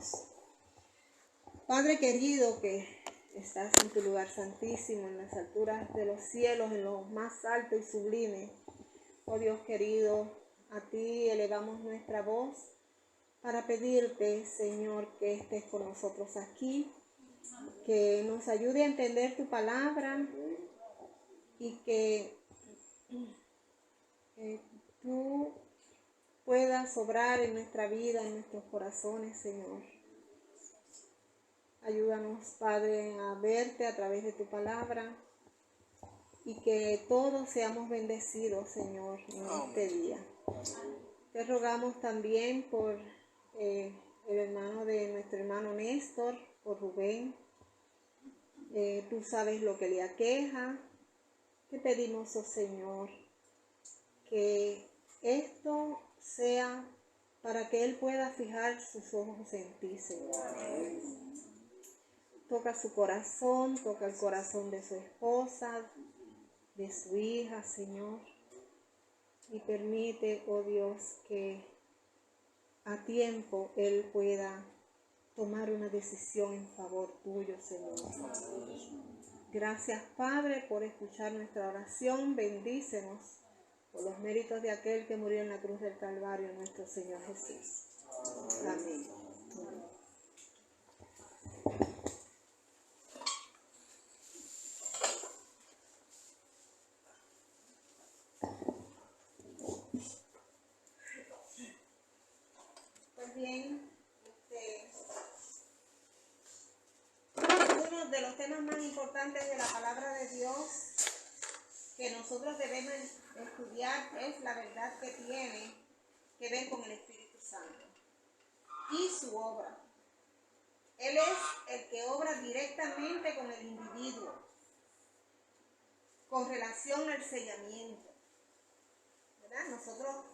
Oramos. Padre querido que estás en tu lugar santísimo, en las alturas de los cielos, en lo más alto y sublime. Oh Dios querido, a ti elevamos nuestra voz para pedirte, Señor, que estés con nosotros aquí, que nos ayude a entender tu palabra y que tú puedas obrar en nuestra vida, en nuestros corazones, Señor. Ayúdanos, Padre, a verte a través de tu palabra y que todos seamos bendecidos, Señor, en este día. Te rogamos también por el hermano de nuestro hermano Néstor, por Rubén. Tú sabes lo que le aqueja. Te pedimos, oh Señor, que esto sea para que él pueda fijar sus ojos en ti, Señor. Toca su corazón, toca el corazón de su esposa, de su hija, Señor. Y permite, oh Dios, que a tiempo él pueda tomar una decisión en favor tuyo, Señor. Gracias, Padre, por escuchar nuestra oración. Bendícenos por los méritos de aquel que murió en la cruz del Calvario, nuestro Señor Jesús. Amén. Pues bien, uno de los temas más importantes de la palabra de Dios que nosotros debemos estudiar es la verdad que tiene que ver con el Espíritu Santo y su obra. Él es el que obra directamente con el individuo con relación al sellamiento, ¿verdad? Nosotros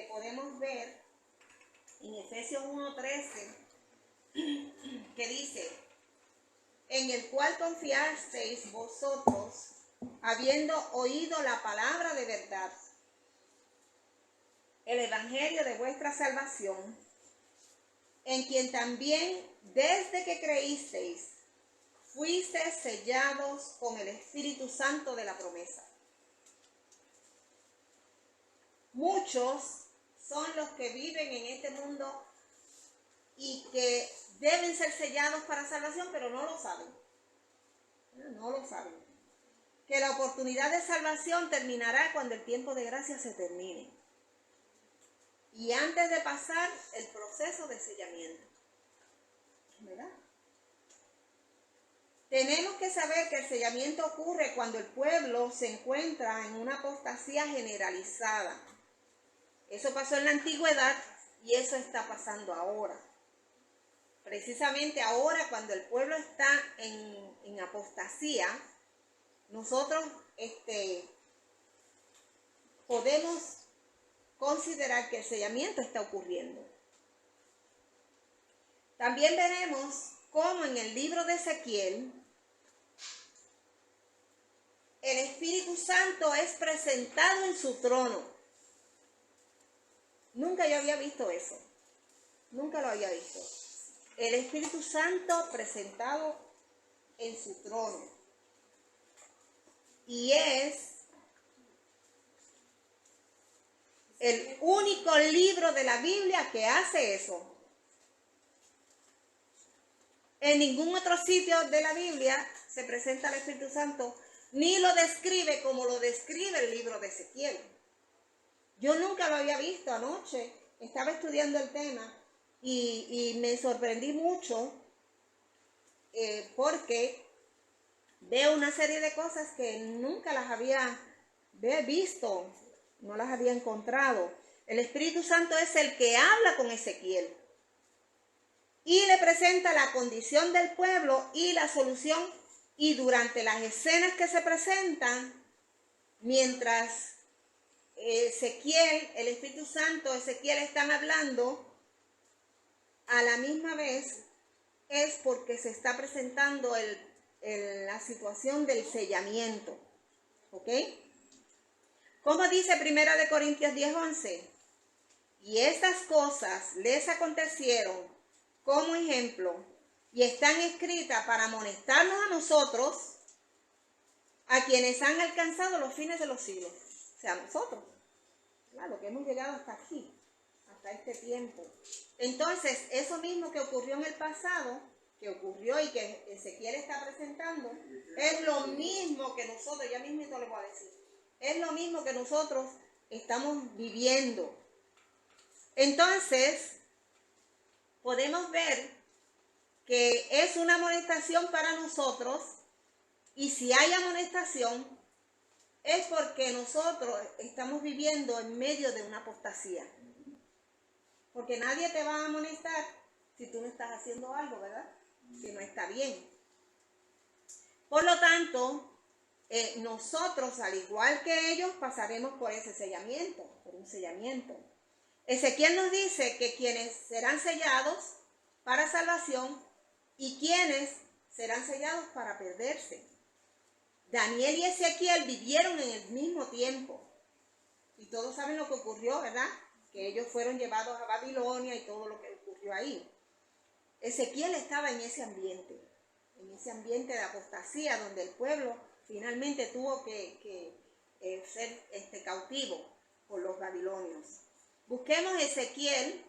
podemos ver en Efesios 1:13 que dice: en el cual confiasteis vosotros, habiendo oído la palabra de verdad, el evangelio de vuestra salvación, en quien también desde que creísteis fuisteis sellados con el Espíritu Santo de la promesa. Muchos son los que viven en este mundo y que deben ser sellados para salvación, pero no lo saben. No lo saben. Que la oportunidad de salvación terminará cuando el tiempo de gracia se termine. Y antes de pasar el proceso de sellamiento. ¿Verdad? Tenemos que saber que el sellamiento ocurre cuando el pueblo se encuentra en una apostasía generalizada. Eso pasó en la antigüedad y eso está pasando ahora. Precisamente ahora, cuando el pueblo está en apostasía, nosotros podemos considerar que el sellamiento está ocurriendo. También veremos cómo en el libro de Ezequiel el Espíritu Santo es presentado en su trono. Nunca yo había visto eso. Nunca lo había visto. El Espíritu Santo presentado en su trono. Y es el único libro de la Biblia que hace eso. En ningún otro sitio de la Biblia se presenta el Espíritu Santo, ni lo describe como lo describe el libro de Ezequiel. Yo nunca lo había visto. Anoche estaba estudiando el tema y me sorprendí mucho porque veo una serie de cosas que nunca las había visto, no las había encontrado. El Espíritu Santo es el que habla con Ezequiel y le presenta la condición del pueblo y la solución, y durante las escenas que se presentan, mientras Ezequiel, el Espíritu Santo, Ezequiel están hablando, a la misma vez es porque se está presentando la situación del sellamiento. ¿Ok? Como dice 1 Corintios 10:11, y estas cosas les acontecieron como ejemplo y están escritas para amonestarnos a nosotros, a quienes han alcanzado los fines de los siglos. O sea, nosotros, lo que hemos llegado hasta aquí, hasta este tiempo. Entonces, eso mismo que ocurrió en el pasado, que ocurrió y que Ezequiel está presentando, es lo mismo que nosotros, ya mismo le voy a decir, es lo mismo que nosotros estamos viviendo. Entonces, podemos ver que es una amonestación para nosotros, y si hay amonestación, es porque nosotros estamos viviendo en medio de una apostasía. Porque nadie te va a amonestar si tú no estás haciendo algo, ¿verdad? Si no está bien. Por lo tanto, nosotros, al igual que ellos, pasaremos por ese sellamiento, por un sellamiento. Ezequiel nos dice que quienes serán sellados para salvación y quienes serán sellados para perderse. Daniel y Ezequiel vivieron en el mismo tiempo. Y todos saben lo que ocurrió, ¿verdad? Que ellos fueron llevados a Babilonia y todo lo que ocurrió ahí. Ezequiel estaba en ese ambiente de apostasía, donde el pueblo finalmente tuvo que ser cautivo por los babilonios. Busquemos Ezequiel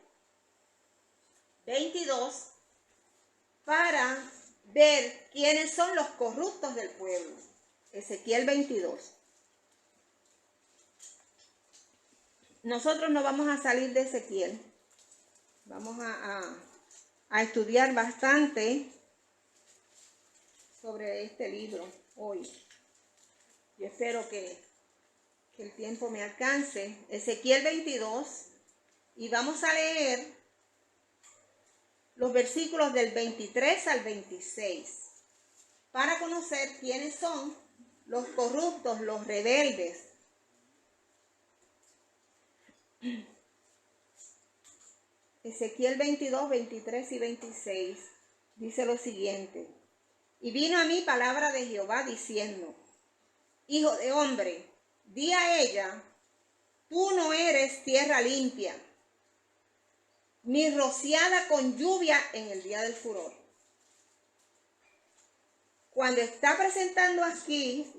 22 para ver quiénes son los corruptos del pueblo. Ezequiel 22. Nosotros no vamos a salir de Ezequiel. Vamos a estudiar bastante sobre este libro hoy. Yo espero que el tiempo me alcance. Ezequiel 22, y vamos a leer los versículos del 23 al 26 para conocer quiénes son los corruptos, los rebeldes. Ezequiel 22, 23 y 26 dice lo siguiente: y vino a mí palabra de Jehová diciendo: hijo de hombre, di a ella, tú no eres tierra limpia, ni rociada con lluvia en el día del furor. Cuando está presentando aquí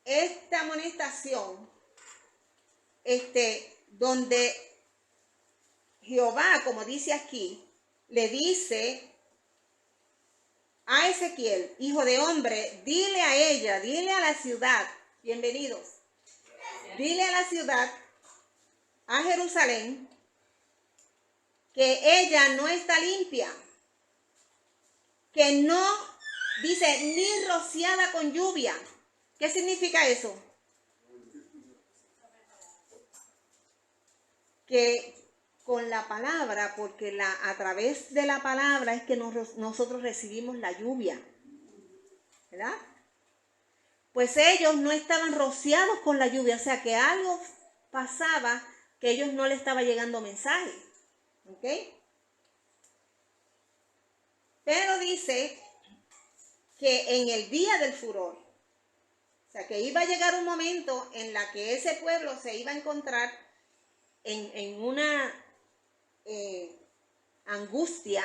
esta amonestación, donde Jehová, como dice aquí, le dice a Ezequiel: hijo de hombre, dile a ella, dile a la ciudad, bienvenidos, dile a la ciudad, a Jerusalén, que ella no está limpia, que no, dice, ni rociada con lluvia. ¿Qué significa eso? Que con la palabra, porque a través de la palabra es que nosotros recibimos la lluvia, ¿verdad? Pues ellos no estaban rociados con la lluvia, o sea que algo pasaba, que a ellos no les estaba llegando mensaje, ¿ok? Pero dice que en el día del furor, o sea que iba a llegar un momento en la que ese pueblo se iba a encontrar en una angustia,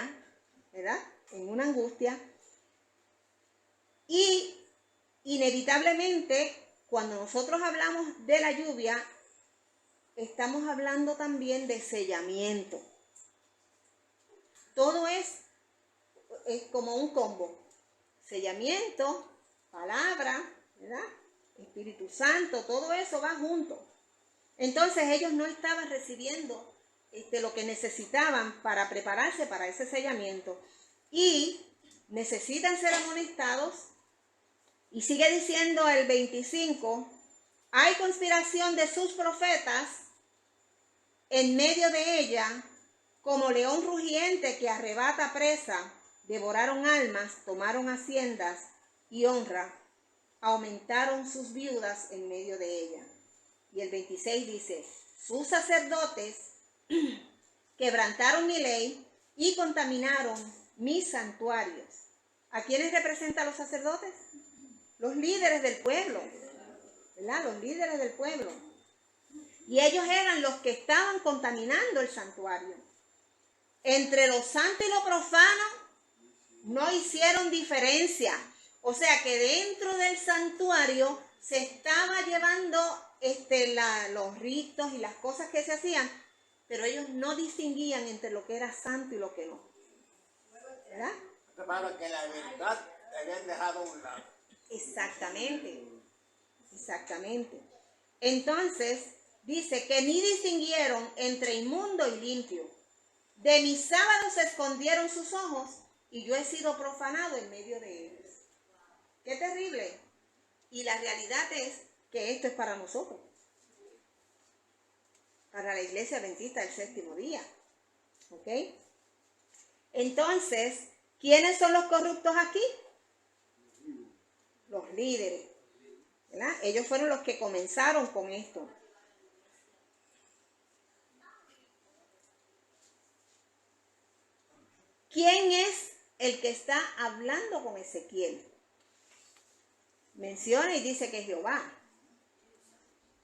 ¿verdad? En una angustia. Y inevitablemente, cuando nosotros hablamos de la lluvia, estamos hablando también de sellamiento. Todo es como un combo: sellamiento, palabra, ¿verdad? Espíritu Santo, todo eso va junto. Entonces ellos no estaban recibiendo lo que necesitaban para prepararse para ese sellamiento, y necesitan ser amonestados. Y sigue diciendo el 25: hay conspiración de sus profetas en medio de ella, como león rugiente que arrebata presa, devoraron almas, tomaron haciendas y honra, aumentaron sus viudas en medio de ella. Y el 26 dice: sus sacerdotes quebrantaron mi ley y contaminaron mis santuarios. ¿A quiénes representan los sacerdotes? Los líderes del pueblo, ¿verdad? Los líderes del pueblo. Y ellos eran los que estaban contaminando el santuario. entre lo santo y lo profano no hicieron diferencia. O sea que dentro del santuario se estaba llevando los ritos y las cosas que se hacían, pero ellos no distinguían entre lo que era santo y lo que no. ¿Verdad? Hermano, que la verdad habían dejado a un lado. Exactamente, exactamente. Entonces, dice que ni distinguieron entre inmundo y limpio. De mis sábados se escondieron sus ojos y yo he sido profanado en medio de ellos. ¡Qué terrible! Y la realidad es que esto es para nosotros, para la Iglesia Adventista del Séptimo Día. ¿Ok? Entonces, ¿quiénes son los corruptos aquí? Los líderes, ¿verdad? Ellos fueron los que comenzaron con esto. ¿Quién es el que está hablando con Ezequiel? Menciona y dice que es Jehová.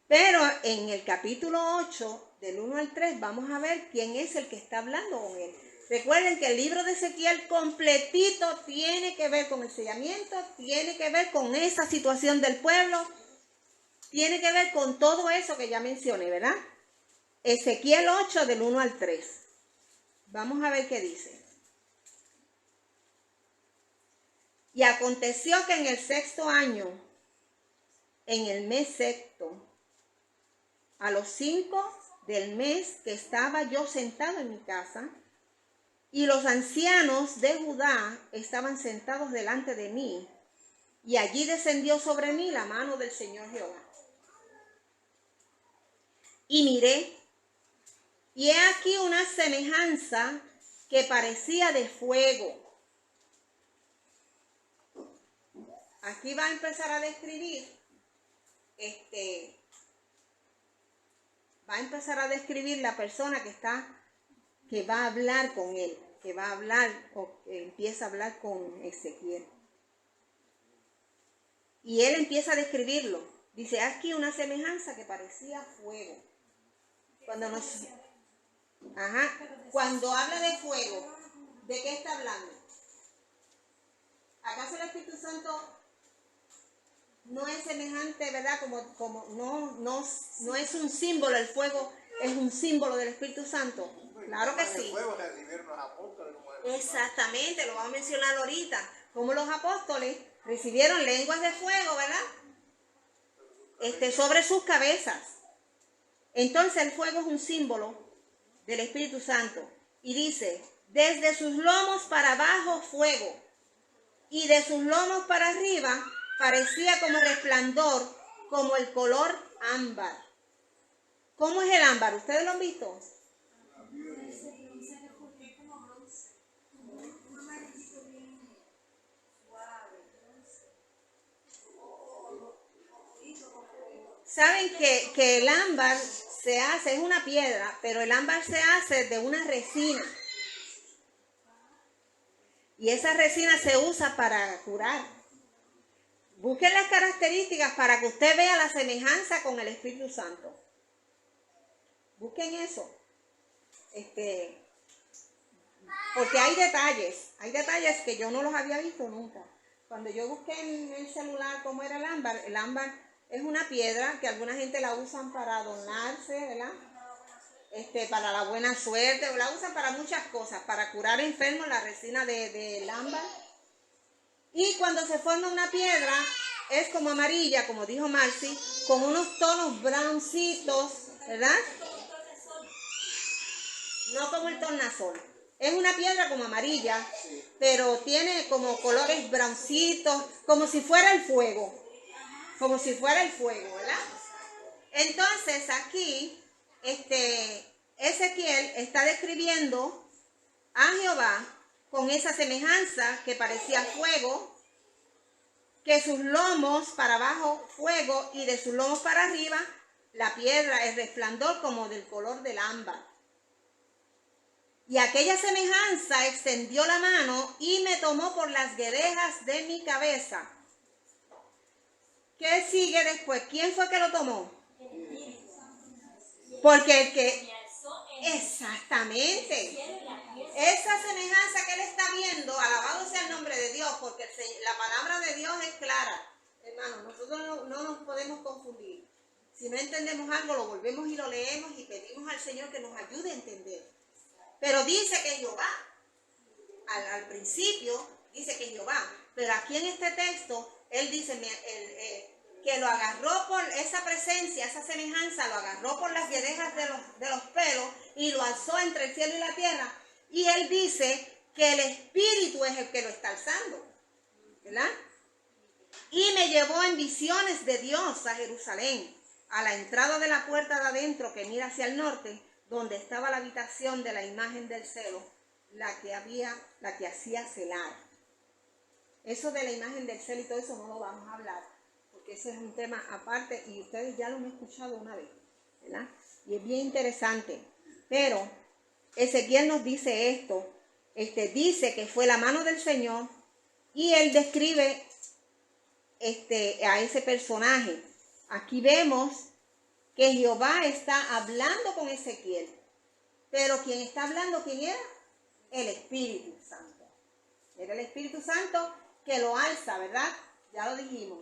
Pero en el capítulo 8, del 1 al 3, vamos a ver quién es el que está hablando con él. Recuerden que el libro de Ezequiel completito tiene que ver con el sellamiento, tiene que ver con esa situación del pueblo, tiene que ver con todo eso que ya mencioné, ¿verdad? Ezequiel 8, del 1 al 3. Vamos a ver qué dice. Y aconteció que en el 6º año, en el mes 6º, a los 5 del mes que estaba yo sentado en mi casa, y los ancianos de Judá estaban sentados delante de mí, y allí descendió sobre mí la mano del Señor Jehová. Y miré, y he aquí una semejanza que parecía de fuego. Aquí va a empezar a describir, va a empezar a describir la persona que va a hablar con él, que va a hablar o que empieza a hablar con Ezequiel. Y él empieza a describirlo. Dice, aquí una semejanza que parecía fuego. Cuando habla de fuego, ¿de qué está hablando? ¿Acaso el Espíritu Santo no es semejante, verdad? No es un símbolo, el fuego es un símbolo del Espíritu Santo. Claro que sí. Exactamente, lo vamos a mencionar ahorita. Como los apóstoles recibieron lenguas de fuego, ¿verdad? Sobre sus cabezas. Entonces el fuego es un símbolo del Espíritu Santo. Y dice, desde sus lomos para abajo fuego, y de sus lomos para arriba parecía como resplandor, como el color ámbar. ¿Cómo es el ámbar? ¿Ustedes lo han visto? Saben que el ámbar se hace, es una piedra, pero el ámbar se hace de una resina. Y esa resina se usa para curar. Busquen las características para que usted vea la semejanza con el Espíritu Santo. Busquen eso. Porque hay detalles que yo no los había visto nunca. Cuando yo busqué en el celular cómo era el ámbar es una piedra que alguna gente la usan para adornarse, ¿verdad? Para la buena suerte, o la usan para muchas cosas, para curar enfermos, la resina del ámbar. Y cuando se forma una piedra, es como amarilla, como dijo Marcy, con unos tonos browncitos, ¿verdad? No como el tornasol. Es una piedra como amarilla, pero tiene como colores browncitos, como si fuera el fuego. Como si fuera el fuego, ¿verdad? Entonces aquí, Ezequiel está describiendo a Jehová con esa semejanza que parecía fuego, que sus lomos para abajo fuego y de sus lomos para arriba la piedra, el resplandor como del color del ámbar. Y aquella semejanza extendió la mano y me tomó por las guedejas de mi cabeza. ¿Qué sigue después? ¿Quién fue que lo tomó? Porque Exactamente. Esa semejanza que él está viendo, alabado sea el nombre de Dios, porque la palabra de Dios es clara. Hermano, nosotros no nos podemos confundir. Si no entendemos algo, lo volvemos y lo leemos y pedimos al Señor que nos ayude a entender. Pero dice que Jehová, al principio dice que Jehová, pero aquí en este texto, él dice que lo agarró por esa presencia, esa semejanza, lo agarró por las guedejas de los pelos y lo alzó entre el cielo y la tierra. Y él dice que el Espíritu es el que lo está alzando, ¿verdad? Y me llevó en visiones de Dios a Jerusalén, a la entrada de la puerta de adentro que mira hacia el norte, donde estaba la habitación de la imagen del celo, la que hacía celar. Eso de la imagen del celo y todo eso no lo vamos a hablar, porque ese es un tema aparte y ustedes ya lo han escuchado una vez, ¿verdad? Y es bien interesante. Pero Ezequiel nos dice esto, dice que fue la mano del Señor y él describe a ese personaje. Aquí vemos que Jehová está hablando con Ezequiel, pero quien está hablando, ¿quién era? El Espíritu Santo. Era el Espíritu Santo que lo alza, ¿verdad? Ya lo dijimos.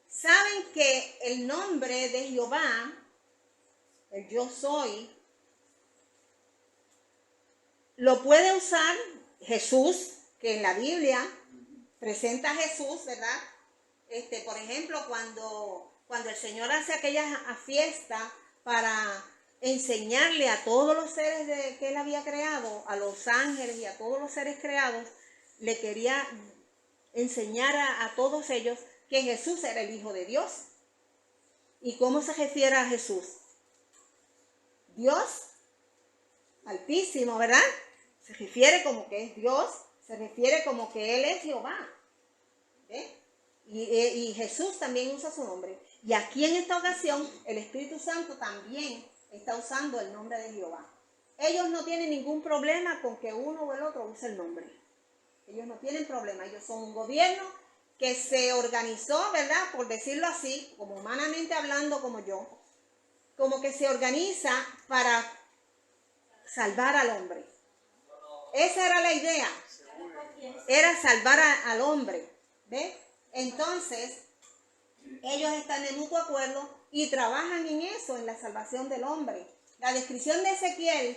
Saben que el nombre de Jehová, el yo soy, lo puede usar Jesús, que en la Biblia presenta a Jesús, ¿verdad? Por ejemplo, cuando el Señor hace aquella fiesta para enseñarle a todos los seres que él había creado, a los ángeles y a todos los seres creados, le quería enseñar a todos ellos que Jesús era el Hijo de Dios. ¿Y cómo se refiere a Jesús? Dios Altísimo, ¿verdad? Se refiere como que es Dios, se refiere como que Él es Jehová. ¿Eh? Y Jesús también usa su nombre. Y aquí en esta ocasión, el Espíritu Santo también está usando el nombre de Jehová. Ellos no tienen ningún problema con que uno o el otro use el nombre. Ellos no tienen problema. Ellos son un gobierno que se organizó, ¿verdad? Por decirlo así, como humanamente hablando como yo, como que se organiza para salvar al hombre. Esa era la idea. Era salvar al hombre. ¿Ve? Entonces, ellos están en mutuo acuerdo y trabajan en eso, en la salvación del hombre. La descripción de Ezequiel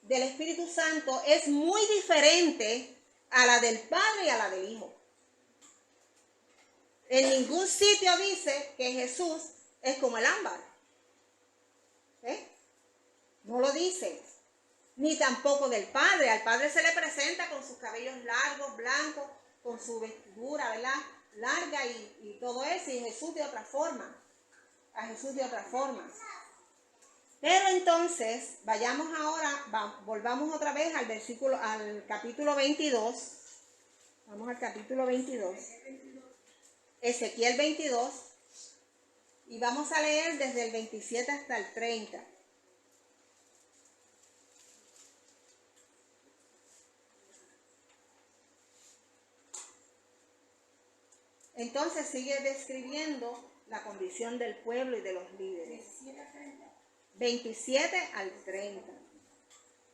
del Espíritu Santo es muy diferente a la del Padre y a la del Hijo. En ningún sitio dice que Jesús es como el ámbar. No lo dice. Ni tampoco del Padre. Al Padre se le presenta con sus cabellos largos, blancos, con su vestidura, ¿verdad? Larga y todo eso. Y Jesús de otra forma. A Jesús de otra forma. Pero entonces, vayamos ahora, volvamos otra vez al capítulo 22. Vamos al capítulo 22. Ezequiel 22. Y vamos a leer desde el 27 hasta el 30. Entonces sigue describiendo la condición del pueblo y de los líderes. 27 al 30.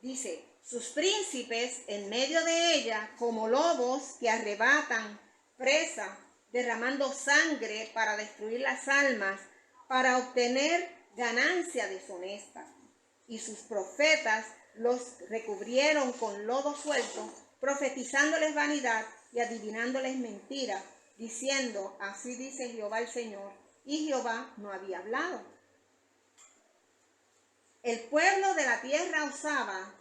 Dice, sus príncipes en medio de ella, como lobos que arrebatan presa, derramando sangre para destruir las almas, para obtener ganancia deshonesta. Y sus profetas los recubrieron con lodo suelto, profetizándoles vanidad y adivinándoles mentiras, diciendo, así dice Jehová el Señor, y Jehová no había hablado. El pueblo de la tierra usaba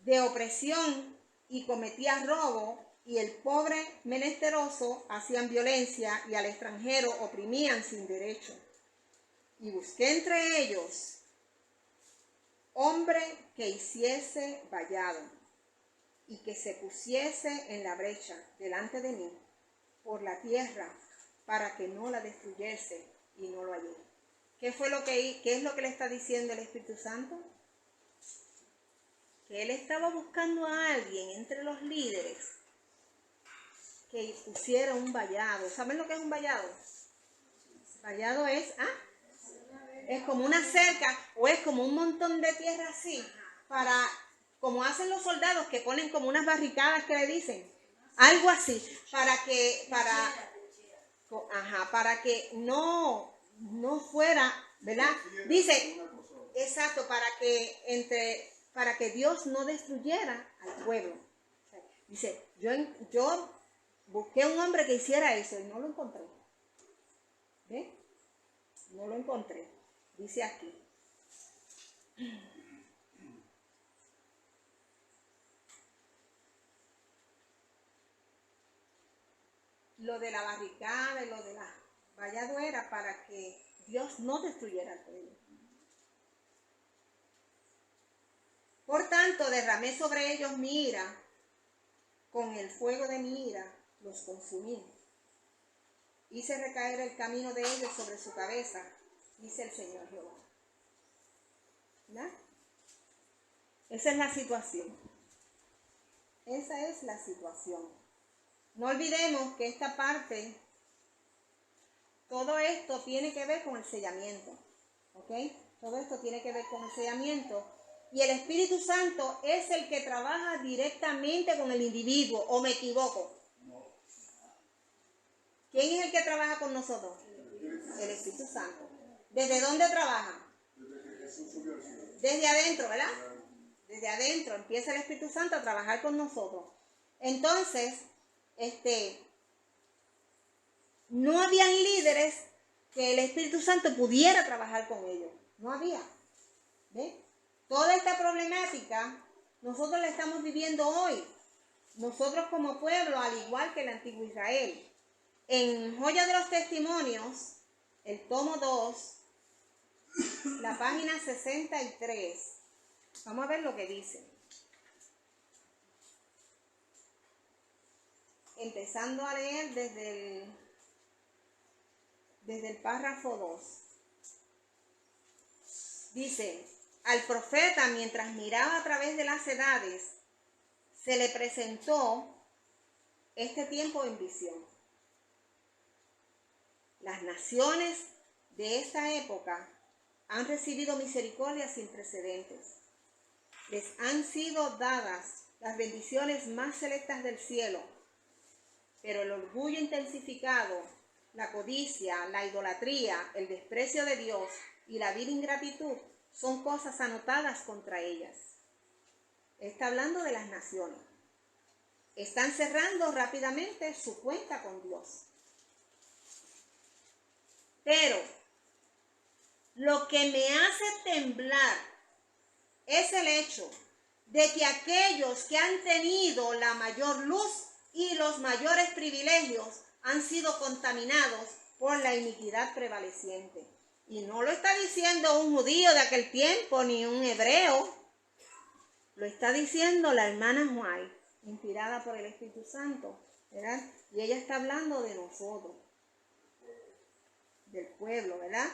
de opresión y cometía robo, y el pobre menesteroso hacían violencia, y al extranjero oprimían sin derecho. Y busqué entre ellos hombre que hiciese vallado, y que se pusiese en la brecha delante de mí por la tierra, para que no la destruyese, y no lo hallé. ¿Qué es lo que le está diciendo el Espíritu Santo? Que él estaba buscando a alguien entre los líderes que pusiera un vallado. ¿Saben lo que es un vallado? Vallado es como una cerca o es como un montón de tierra así, como hacen los soldados que ponen como unas barricadas que le dicen, algo así, para que no fuera, ¿verdad? Dice, exacto, para que Dios no destruyera al pueblo. Dice, yo busqué un hombre que hiciera eso y no lo encontré. ¿Ve? No lo encontré. Dice aquí. Lo de la barricada y lo de la vallado era para que Dios no destruyera al pueblo. Por tanto, derramé sobre ellos mi ira, con el fuego de mi ira los consumí. Hice recaer el camino de ellos sobre su cabeza, dice el Señor Jehová. ¿Verdad? Esa es la situación. Esa es la situación. No olvidemos que esta parte, todo esto tiene que ver con el sellamiento. ¿Ok? Todo esto tiene que ver con el sellamiento. Y el Espíritu Santo es el que trabaja directamente con el individuo, ¿o me equivoco? ¿Quién es el que trabaja con nosotros? El Espíritu Santo. ¿Desde dónde trabaja? Desde adentro, ¿verdad? Desde adentro empieza el Espíritu Santo a trabajar con nosotros. Entonces, no habían líderes que el Espíritu Santo pudiera trabajar con ellos. No había. ¿Ve? Toda esta problemática nosotros la estamos viviendo hoy. Nosotros como pueblo, al igual que el antiguo Israel. En Joya de los Testimonios, el tomo 2, la página 63. Vamos a ver lo que dice. Empezando a leer desde el párrafo 2. Dice, al profeta, mientras miraba a través de las edades, se le presentó este tiempo en visión. Las naciones de esta época han recibido misericordia sin precedentes. Les han sido dadas las bendiciones más selectas del cielo, pero el orgullo intensificado, la codicia, la idolatría, el desprecio de Dios y la vil ingratitud son cosas anotadas contra ellas. Está hablando de las naciones. Están cerrando rápidamente su cuenta con Dios. Pero lo que me hace temblar es el hecho de que aquellos que han tenido la mayor luz y los mayores privilegios han sido contaminados por la iniquidad prevaleciente. Y no lo está diciendo un judío de aquel tiempo ni un hebreo. Lo está diciendo la hermana White, inspirada por el Espíritu Santo, ¿verdad? Y ella está hablando de nosotros, del pueblo, ¿verdad?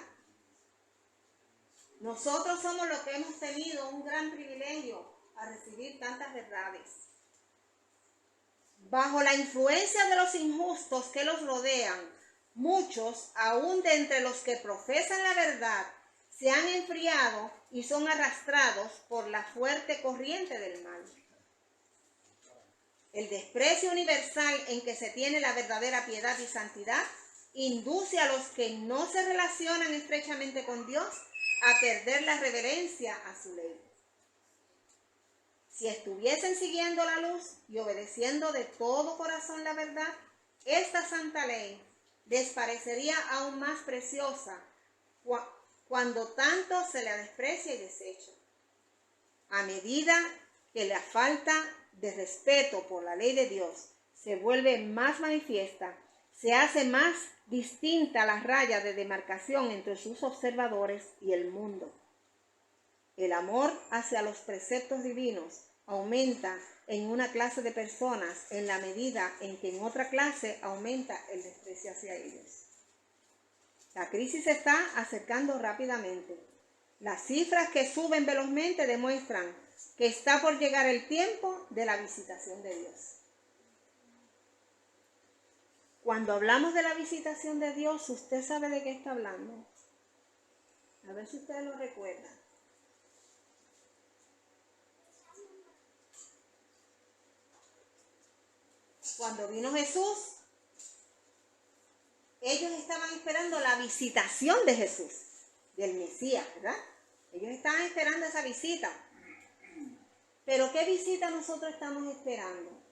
Nosotros somos los que hemos tenido un gran privilegio a recibir tantas verdades. Bajo la influencia de los injustos que los rodean, muchos, aún de entre los que profesan la verdad, se han enfriado y son arrastrados por la fuerte corriente del mal. El desprecio universal en que se tiene la verdadera piedad y santidad induce a los que no se relacionan estrechamente con Dios a perder la reverencia a su ley. Si estuviesen siguiendo la luz y obedeciendo de todo corazón la verdad, esta santa ley les parecería aún más preciosa cuando tanto se la desprecia y desecha. A medida que la falta de respeto por la ley de Dios se vuelve más manifiesta, se hace más distinta la raya de demarcación entre sus observadores y el mundo. El amor hacia los preceptos divinos aumenta en una clase de personas en la medida en que en otra clase aumenta el desprecio hacia ellos. La crisis se está acercando rápidamente. Las cifras que suben velozmente demuestran que está por llegar el tiempo de la visitación de Dios. Cuando hablamos de la visitación de Dios, ¿usted sabe de qué está hablando? A ver si ustedes lo recuerdan. Cuando vino Jesús, ellos estaban esperando la visitación de Jesús, del Mesías, ¿verdad? Ellos estaban esperando esa visita. Pero ¿qué visita nosotros estamos esperando?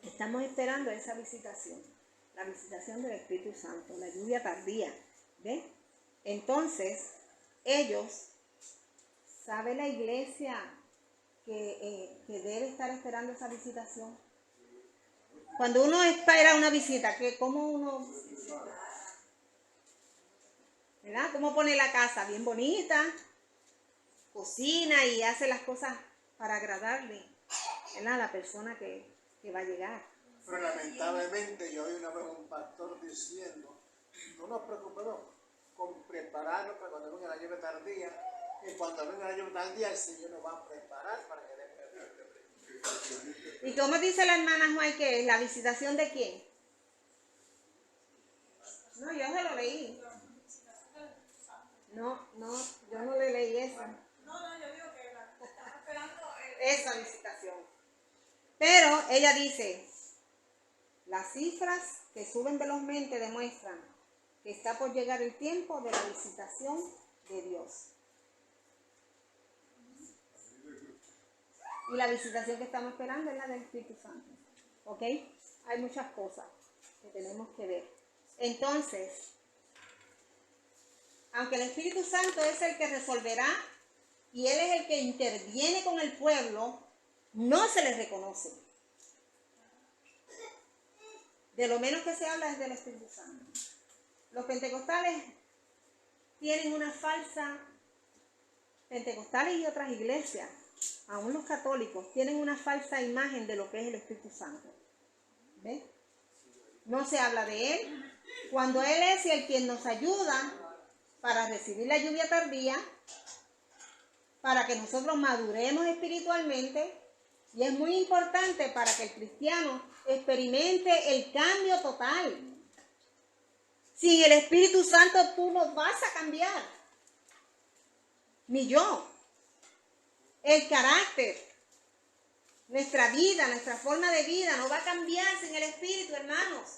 Estamos esperando esa visitación, la visitación del Espíritu Santo, la lluvia tardía, ¿ves? Entonces, ellos, ¿sabe la iglesia que debe estar esperando esa visitación? Cuando uno espera una visita, ¿cómo uno, ¿verdad? ¿Cómo pone la casa? Bien bonita, cocina y hace las cosas para agradarle, ¿verdad? A la persona que va a llegar. Pero lamentablemente yo oí una vez un pastor diciendo, no nos preocupemos con prepararnos para cuando venga la lluvia tardía, y cuando venga la lluvia tardía el Señor nos va a preparar para que dé. ¿Y cómo dice la hermana Juay que es? ¿La visitación de quién? No, yo se lo leí. No, yo no le leí eso. No, yo digo que estaba esperando Esa visitación. Pero ella dice, las cifras que suben velozmente demuestran que está por llegar el tiempo de la visitación de Dios. Y la visitación que estamos esperando es la del Espíritu Santo. ¿Ok? Hay muchas cosas que tenemos que ver. Entonces, aunque el Espíritu Santo es el que resolverá y Él es el que interviene con el pueblo, no se les reconoce. De lo menos que se habla es del Espíritu Santo. Los pentecostales tienen una falsa, pentecostales y otras iglesias, aún los católicos, tienen una falsa imagen de lo que es el Espíritu Santo. ¿Ves? No se habla de Él. Cuando Él es el quien nos ayuda para recibir la lluvia tardía, para que nosotros maduremos espiritualmente, y es muy importante para que el cristiano experimente el cambio total. Sin el Espíritu Santo tú no vas a cambiar, ni yo. El carácter, nuestra vida, nuestra forma de vida no va a cambiar sin el Espíritu, hermanos.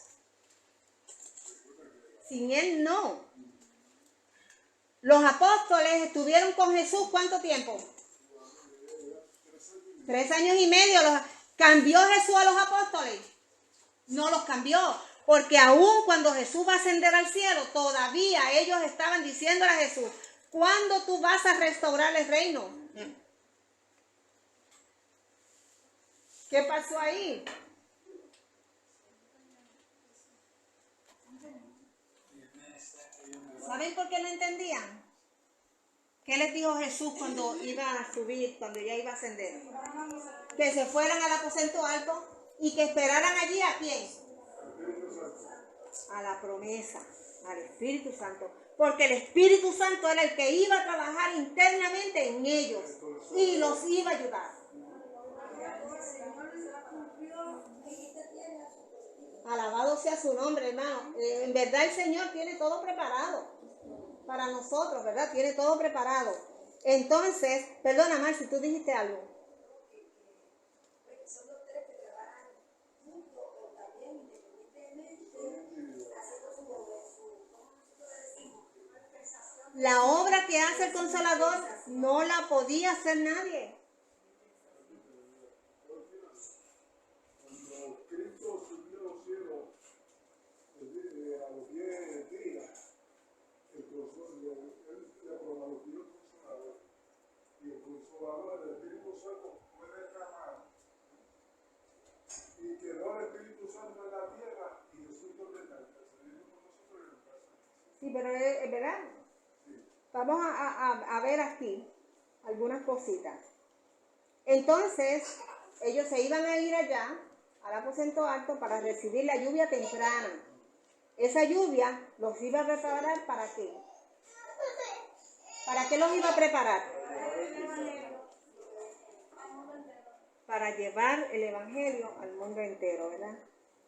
Sin Él no. Los apóstoles estuvieron con Jesús ¿cuánto tiempo? 3 años y medio. ¿Cambió Jesús a los apóstoles? No los cambió, porque aún cuando Jesús va a ascender al cielo, todavía ellos estaban diciéndole a Jesús, ¿cuándo tú vas a restaurar el reino? ¿Qué pasó ahí? ¿Saben por qué no entendían? ¿Qué les dijo Jesús cuando iba a subir, cuando ya iba a ascender? Que se fueran al aposento alto y que esperaran allí ¿a quién? A la promesa, al Espíritu Santo. Porque el Espíritu Santo era el que iba a trabajar internamente en ellos y los iba a ayudar. Alabado sea su nombre, hermano. En verdad el Señor tiene todo preparado para nosotros, ¿verdad? Tiene todo preparado. Entonces, perdona, Mar, si tú dijiste algo. La obra que hace el Consolador no la podía hacer nadie. Sí, pero es verdad. Vamos a ver aquí algunas cositas. Entonces, ellos se iban a ir allá, al aposento alto, para recibir la lluvia temprana. Esa lluvia los iba a preparar ¿para qué? ¿Para qué los iba a preparar? Para llevar el evangelio al mundo entero, ¿verdad?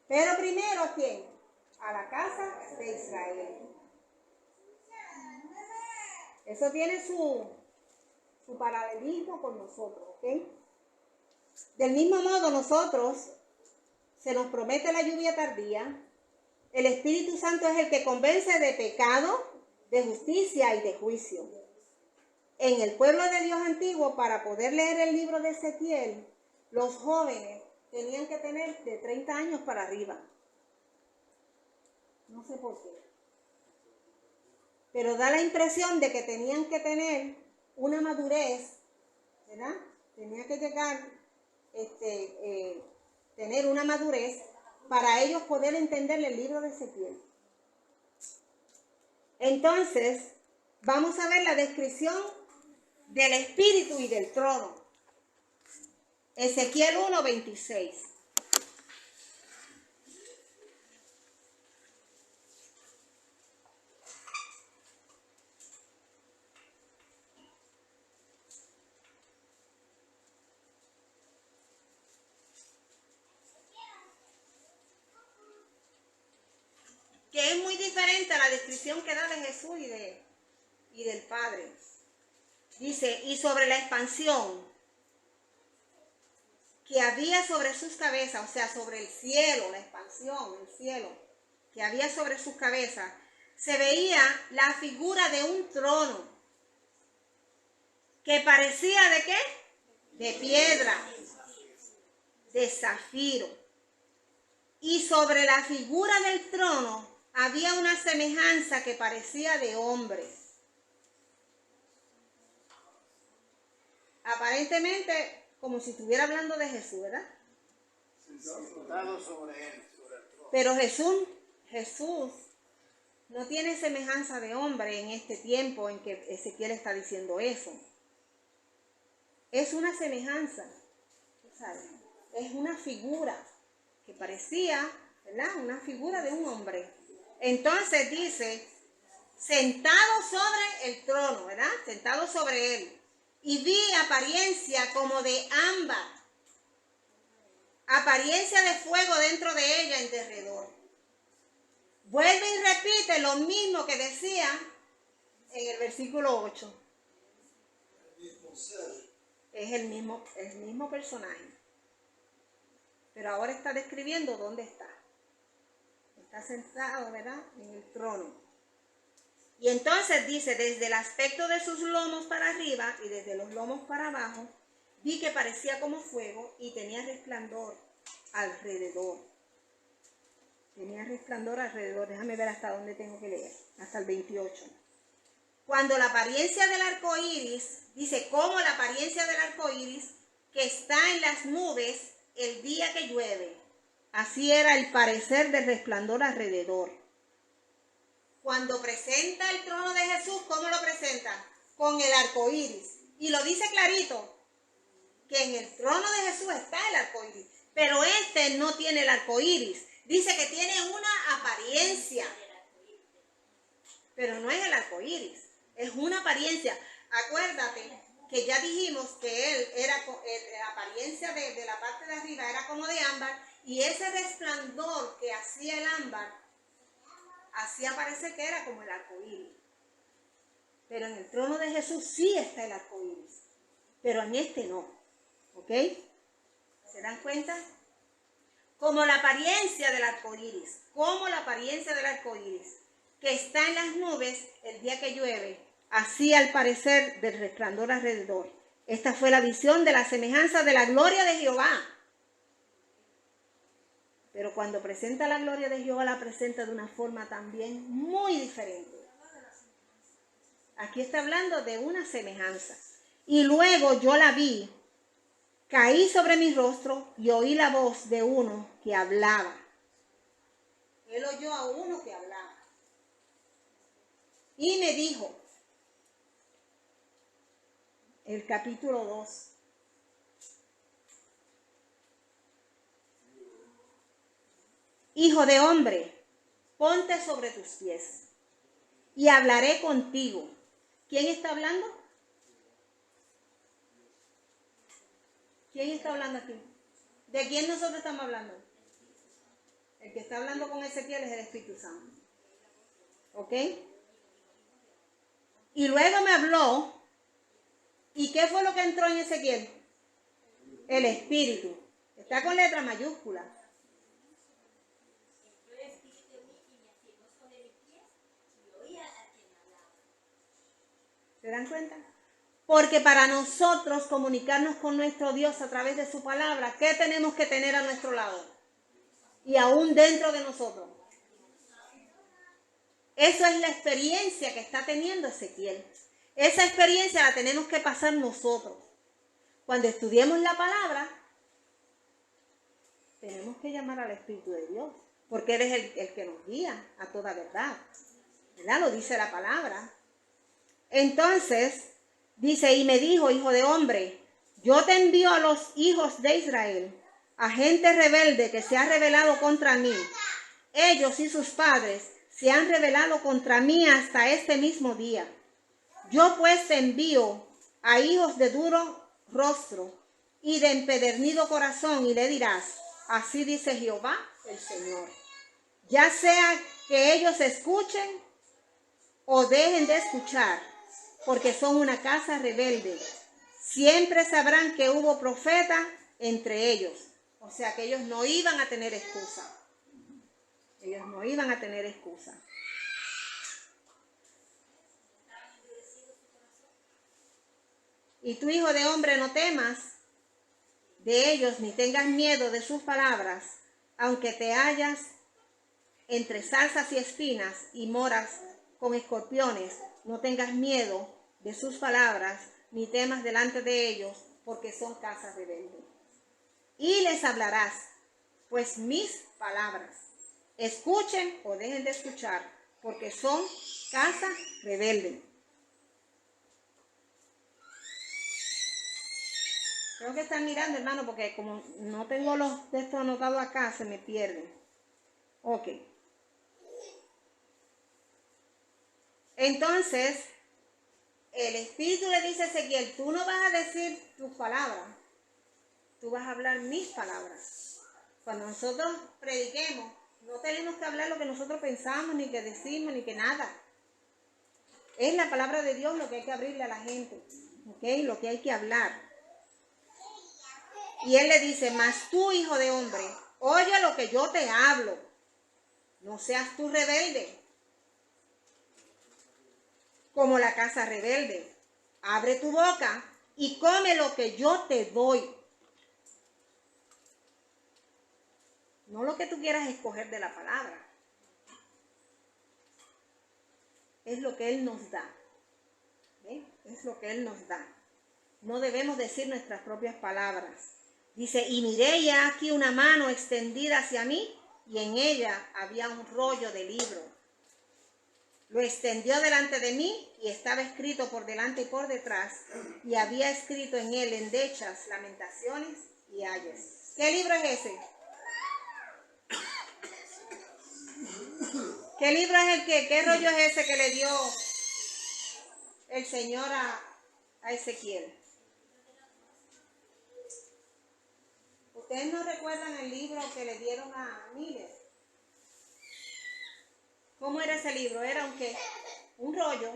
Pero primero, ¿a quién? A la casa de Israel. Eso tiene su paralelismo con nosotros, ¿ok? Del mismo modo, nosotros se nos promete la lluvia tardía. El Espíritu Santo es el que convence de pecado, de justicia y de juicio. En el pueblo de Dios antiguo, para poder leer el libro de Ezequiel, los jóvenes tenían que tener de 30 años para arriba. No sé por qué. Pero da la impresión de que tenían que tener una madurez, ¿verdad? Tenía que llegar, tener una madurez para ellos poder entender el libro de Ezequiel. Entonces, vamos a ver la descripción del Espíritu y del trono. Ezequiel 1:26. Que es muy diferente a la descripción que da de Jesús y del Padre. Dice, y sobre la expansión que había sobre sus cabezas, o sea, sobre el cielo, la expansión, el cielo, que había sobre sus cabezas, se veía la figura de un trono, que parecía ¿de qué? De piedra, de zafiro. Y sobre la figura del trono había una semejanza que parecía de hombre. Aparentemente, como si estuviera hablando de Jesús, ¿verdad? Pero Jesús no tiene semejanza de hombre en este tiempo en que Ezequiel está diciendo eso. Es una semejanza, ¿sabes? Es una figura que parecía, ¿verdad? Una figura de un hombre. Entonces dice, sentado sobre el trono, ¿verdad? Sentado sobre él. Y vi apariencia como de ámbar, apariencia de fuego dentro de ella en derredor. Vuelve y repite lo mismo que decía en el versículo 8. Es el mismo personaje. Pero ahora está describiendo dónde está. Está sentado, ¿verdad? En el trono. Y entonces dice, desde el aspecto de sus lomos para arriba y desde los lomos para abajo, vi que parecía como fuego y tenía resplandor alrededor. Tenía resplandor alrededor. Déjame ver hasta dónde tengo que leer. Hasta el 28. Cuando la apariencia del arco iris, dice, como la apariencia del arco iris que está en las nubes el día que llueve. Así era el parecer del resplandor alrededor. Cuando presenta el trono de Jesús, ¿cómo lo presenta? Con el arco iris. Y lo dice clarito, que en el trono de Jesús está el arco iris. Pero este no tiene el arco iris. Dice que tiene una apariencia. Pero no es el arco iris. Es una apariencia. Acuérdate que ya dijimos que él era, la apariencia de la parte de arriba era como de ámbar. Y ese resplandor que hacía el ámbar, hacía parecer que era como el arco iris. Pero en el trono de Jesús sí está el arco iris. Pero en este no. ¿Ok? ¿Se dan cuenta? Como la apariencia del arco iris. Como la apariencia del arco iris. Que está en las nubes el día que llueve. Así al parecer del resplandor alrededor. Esta fue la visión de la semejanza de la gloria de Jehová. Pero cuando presenta la gloria de Jehová, la presenta de una forma también muy diferente. Aquí está hablando de una semejanza. Y luego yo la vi, caí sobre mi rostro y oí la voz de uno que hablaba. Él oyó a uno que hablaba. Y me dijo, el capítulo 2. Hijo de hombre, ponte sobre tus pies y hablaré contigo. ¿Quién está hablando? ¿Quién está hablando aquí? ¿De quién nosotros estamos hablando? El que está hablando con Ezequiel es el Espíritu Santo. ¿Ok? Y luego me habló. ¿Y qué fue lo que entró en Ezequiel? El Espíritu. Está con letra mayúscula. ¿Se dan cuenta? Porque para nosotros comunicarnos con nuestro Dios a través de su palabra, ¿qué tenemos que tener a nuestro lado? Y aún dentro de nosotros. Eso es la experiencia que está teniendo Ezequiel. Esa experiencia la tenemos que pasar nosotros. Cuando estudiemos la palabra, tenemos que llamar al Espíritu de Dios, porque Él es el que nos guía a toda verdad. ¿Verdad? Lo dice la palabra. Entonces, dice, y me dijo, hijo de hombre, yo te envío a los hijos de Israel, a gente rebelde que se ha rebelado contra mí. Ellos y sus padres se han rebelado contra mí hasta este mismo día. Yo pues te envío a hijos de duro rostro y de empedernido corazón, y le dirás, así dice Jehová el Señor. Ya sea que ellos escuchen o dejen de escuchar, porque son una casa rebelde. Siempre sabrán que hubo profeta entre ellos. O sea que ellos no iban a tener excusa. Ellos no iban a tener excusa. Y tú, hijo de hombre, no temas de ellos, ni tengas miedo de sus palabras, aunque te hallas entre zarzas y espinas y moras con escorpiones. No tengas miedo de sus palabras, ni temas delante de ellos, porque son casas rebeldes. Y les hablarás, pues mis palabras, escuchen o dejen de escuchar, porque son casas rebeldes. Tengo que estar mirando, hermano, porque como no tengo los textos anotados acá, se me pierden. Ok. Entonces, el Espíritu le dice a Ezequiel, tú no vas a decir tus palabras, tú vas a hablar mis palabras. Cuando nosotros prediquemos, no tenemos que hablar lo que nosotros pensamos, ni que decimos, ni que nada. Es la palabra de Dios lo que hay que abrirle a la gente, ¿ok? Lo que hay que hablar. Y él le dice, mas tú, hijo de hombre, oye lo que yo te hablo. No seas tú rebelde, como la casa rebelde. Abre tu boca y come lo que yo te doy. No lo que tú quieras escoger de la palabra. Es lo que Él nos da. ¿Ven? Es lo que Él nos da. No debemos decir nuestras propias palabras. Dice, y miré ya aquí una mano extendida hacia mí, y en ella había un rollo de libro. Lo extendió delante de mí, y estaba escrito por delante y por detrás, y había escrito en él endechas, lamentaciones y ayes. ¿Qué libro es ese? ¿Qué libro es el que? ¿Qué rollo es ese que le dio el Señor a Ezequiel? ¿Ustedes no recuerdan el libro que le dieron a Miller? ¿Cómo era ese libro? Era un rollo,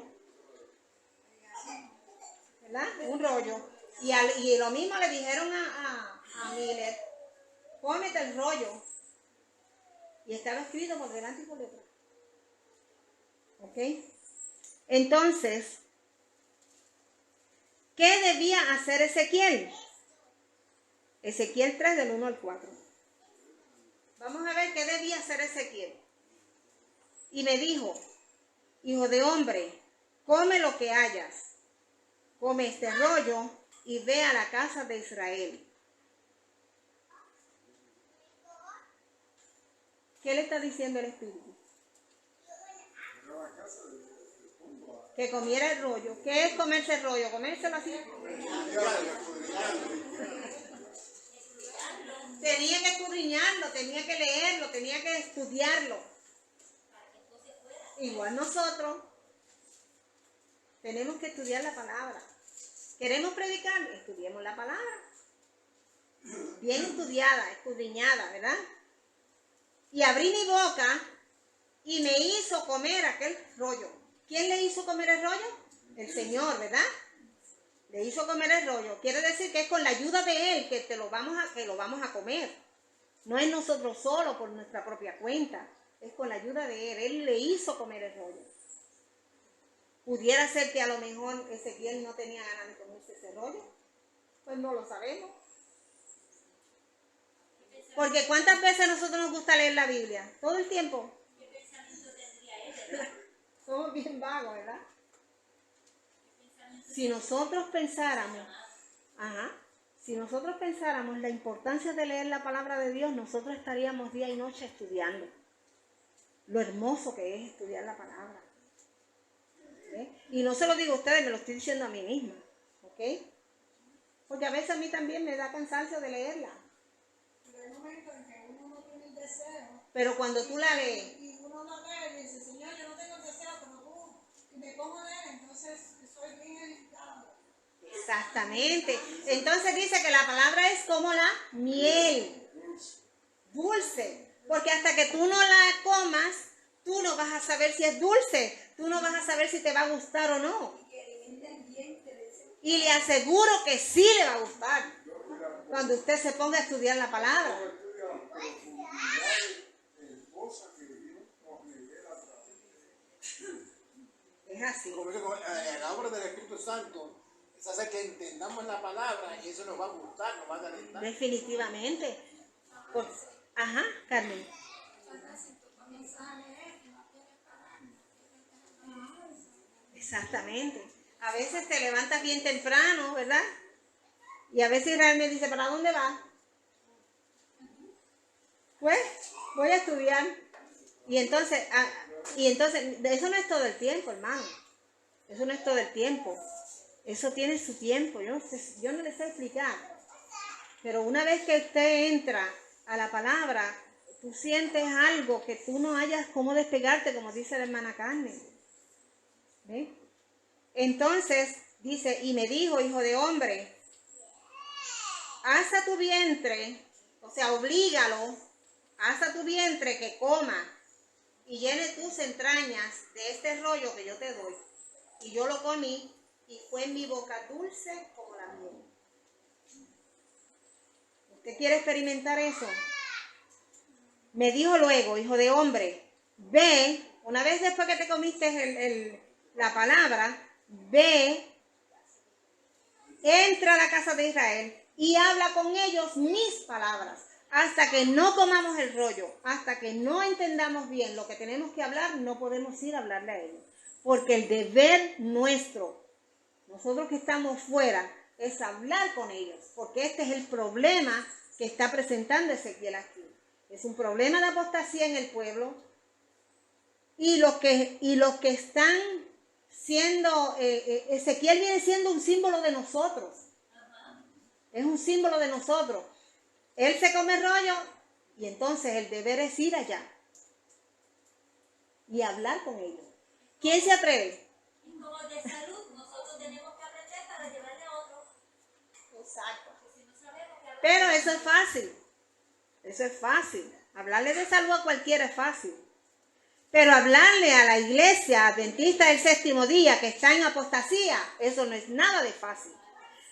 ¿verdad? Un rollo. Y lo mismo le dijeron a Miller, cómete el rollo. Y estaba escrito por delante y por detrás. ¿Ok? Entonces, ¿qué debía hacer Ezequiel? Ezequiel 3 del 1 al 4. Vamos a ver qué debía hacer Ezequiel. Y me dijo, hijo de hombre, come lo que hayas. Come este rollo y ve a la casa de Israel. ¿Qué le está diciendo el Espíritu? Que comiera el rollo. ¿Qué es comerse el rollo? ¿Comérselo así? Tenía que escudriñarlo, tenía que leerlo, tenía que estudiarlo. Igual nosotros Tenemos que estudiar la palabra. ¿Queremos predicar? Estudiemos la palabra. Bien estudiada, escudriñada, ¿verdad? Y abrí mi boca y me hizo comer aquel rollo. ¿Quién le hizo comer el rollo? El Señor, ¿verdad? Le hizo comer el rollo. Quiere decir que es con la ayuda de Él que lo vamos a comer. No es nosotros solos por nuestra propia cuenta. Es con la ayuda de Él. Él le hizo comer el rollo. Pudiera ser que a lo mejor Ezequiel no tenía ganas de comerse ese rollo. Pues no lo sabemos. Porque ¿cuántas veces a nosotros nos gusta leer la Biblia? ¿Todo el tiempo? ¿Qué pensamiento tendría él, verdad? Somos bien vagos, ¿verdad? Si nosotros pensáramos, si nosotros pensáramos la importancia de leer la palabra de Dios, nosotros estaríamos día y noche estudiando. Lo hermoso que es estudiar la palabra. ¿Okay? Y no se lo digo a ustedes, me lo estoy diciendo a mí misma. ¿Ok? Porque a veces a mí también me da cansancio de leerla. Pero hay momentos en que uno no tiene el deseo. Pero cuando tú la lees, Y uno la lee y dice, Señor, yo no tengo el deseo, pero tú. Y me pongo a leer, entonces soy bien edificado. exactamente. Entonces dice que la palabra es como la miel, dulce. Porque hasta que tú no la comas, tú no vas a saber si es dulce. Tú no vas a saber si te va a gustar o no. Y le aseguro que sí le va a gustar cuando usted se ponga a estudiar la palabra. Es así. Como digo, la obra del Espíritu Santo es hacer que entendamos la palabra y eso nos va a gustar, nos va a alentar. Definitivamente. Pues, Carmen. Exactamente. A veces te levantas bien temprano, ¿verdad? Y a veces Israel me dice, ¿para dónde vas? Pues, voy a estudiar. Y entonces, eso no es todo el tiempo, hermano. Eso no es todo el tiempo. Eso tiene su tiempo. Yo no les sé explicar. Pero una vez que usted entra a la palabra, tú sientes algo que tú no hayas cómo despegarte, como dice la hermana Carmen. ¿Ve? Entonces, dice, y me dijo, hijo de hombre, haz a tu vientre, o sea, oblígalo, haz a tu vientre que coma y llene tus entrañas de este rollo que yo te doy. Y yo lo comí y fue en mi boca dulce como la miel. ¿Usted quiere experimentar eso? Me dijo luego, hijo de hombre, ve, una vez después que te comiste la palabra, ve, entra a la casa de Israel y habla con ellos mis palabras. Hasta que no comamos el rollo, hasta que no entendamos bien lo que tenemos que hablar, no podemos ir a hablarle a ellos. Porque el deber nuestro, nosotros que estamos fuera, es hablar con ellos. Porque este es el problema que está presentando Ezequiel aquí. Es un problema de apostasía en el pueblo. Y los que están siendo, Ezequiel viene siendo un símbolo de nosotros. Es un símbolo de nosotros. Él se come rollo y entonces el deber es ir allá y hablar con ellos. ¿Quién se atreve? Como de salud, nosotros tenemos que aprender para llevarle a otro. Exacto. Porque si no sabemos que hablar. Pero eso es fácil. Eso es fácil. Hablarle de salud a cualquiera es fácil. Pero hablarle a la iglesia adventista del séptimo día que está en apostasía, eso no es nada de fácil.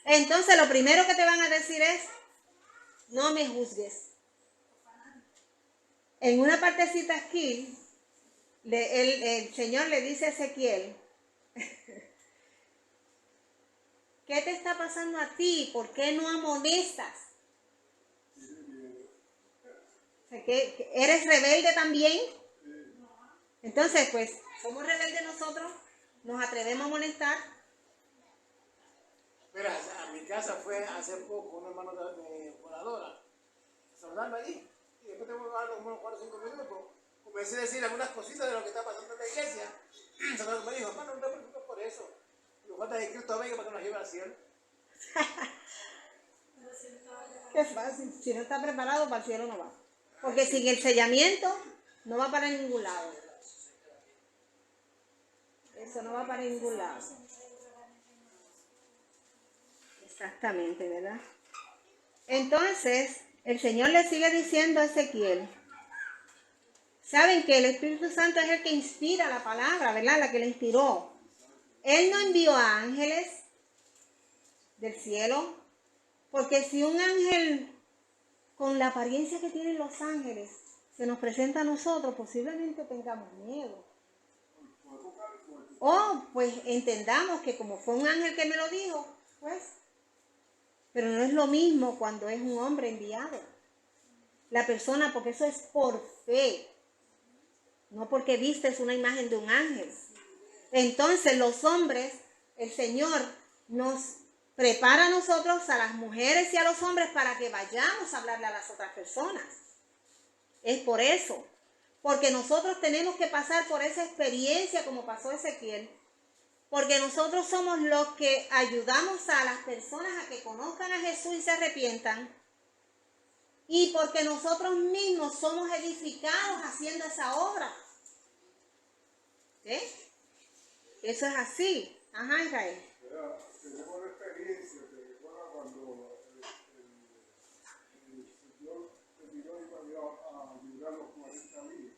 Entonces lo primero que te van a decir es, no me juzgues. En una partecita aquí, el Señor le dice a Ezequiel, ¿qué te está pasando a ti? ¿Por qué no amonestas? ¿Que eres rebelde también? Entonces, pues, ¿somos rebeldes nosotros? ¿Nos atrevemos a amonestar? Mira, a mi casa fue hace poco un hermano de oradora, saludarme allí, y después tengo que hablar como unos 4 o 5 minutos. Comencé a decir algunas cositas de lo que está pasando en la iglesia. Entonces me dijo, hermano, no te preocupes por eso. Lo falta que Cristo venga para que nos lleve al cielo. Qué fácil. Si no está preparado, para el cielo no va. Porque sin el sellamiento, no va para ningún lado. Eso no va para ningún lado. Exactamente, ¿verdad? Entonces, el Señor le sigue diciendo a Ezequiel, saben que el Espíritu Santo es el que inspira la palabra, ¿verdad? La que le inspiró. Él no envió a ángeles del cielo, porque si un ángel con la apariencia que tienen los ángeles se nos presenta a nosotros, posiblemente tengamos miedo. O pues entendamos que como fue un ángel que me lo dijo, pues, pero no es lo mismo cuando es un hombre enviado. La persona, porque eso es por fe, no porque vistes una imagen de un ángel. Entonces los hombres, el Señor nos prepara a nosotros, a las mujeres y a los hombres, para que vayamos a hablarle a las otras personas. Es por eso, porque nosotros tenemos que pasar por esa experiencia como pasó Ezequiel, porque nosotros somos los que ayudamos a las personas a que conozcan a Jesús y se arrepientan, y porque nosotros mismos somos edificados haciendo esa obra. ¿Sí? Eso es así. Ajá, Israel. Tenemos la experiencia, te recuerda cuando el Señor terminó y iba a ayudar los 40 días.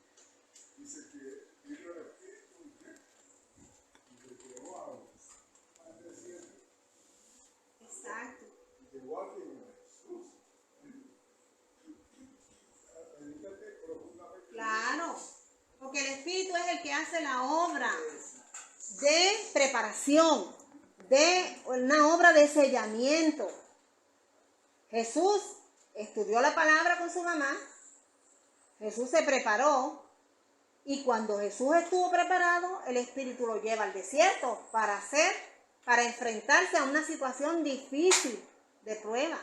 Dice que vino el Espíritu y se quedó al desierto. Exacto. Llegó a Jesús. Medítate profundamente. Claro, porque el Espíritu es el que hace la obra de preparación, de una obra de sellamiento. Jesús estudió la palabra con su mamá, Jesús se preparó, y cuando Jesús estuvo preparado, el Espíritu lo lleva al desierto para enfrentarse a una situación difícil de prueba.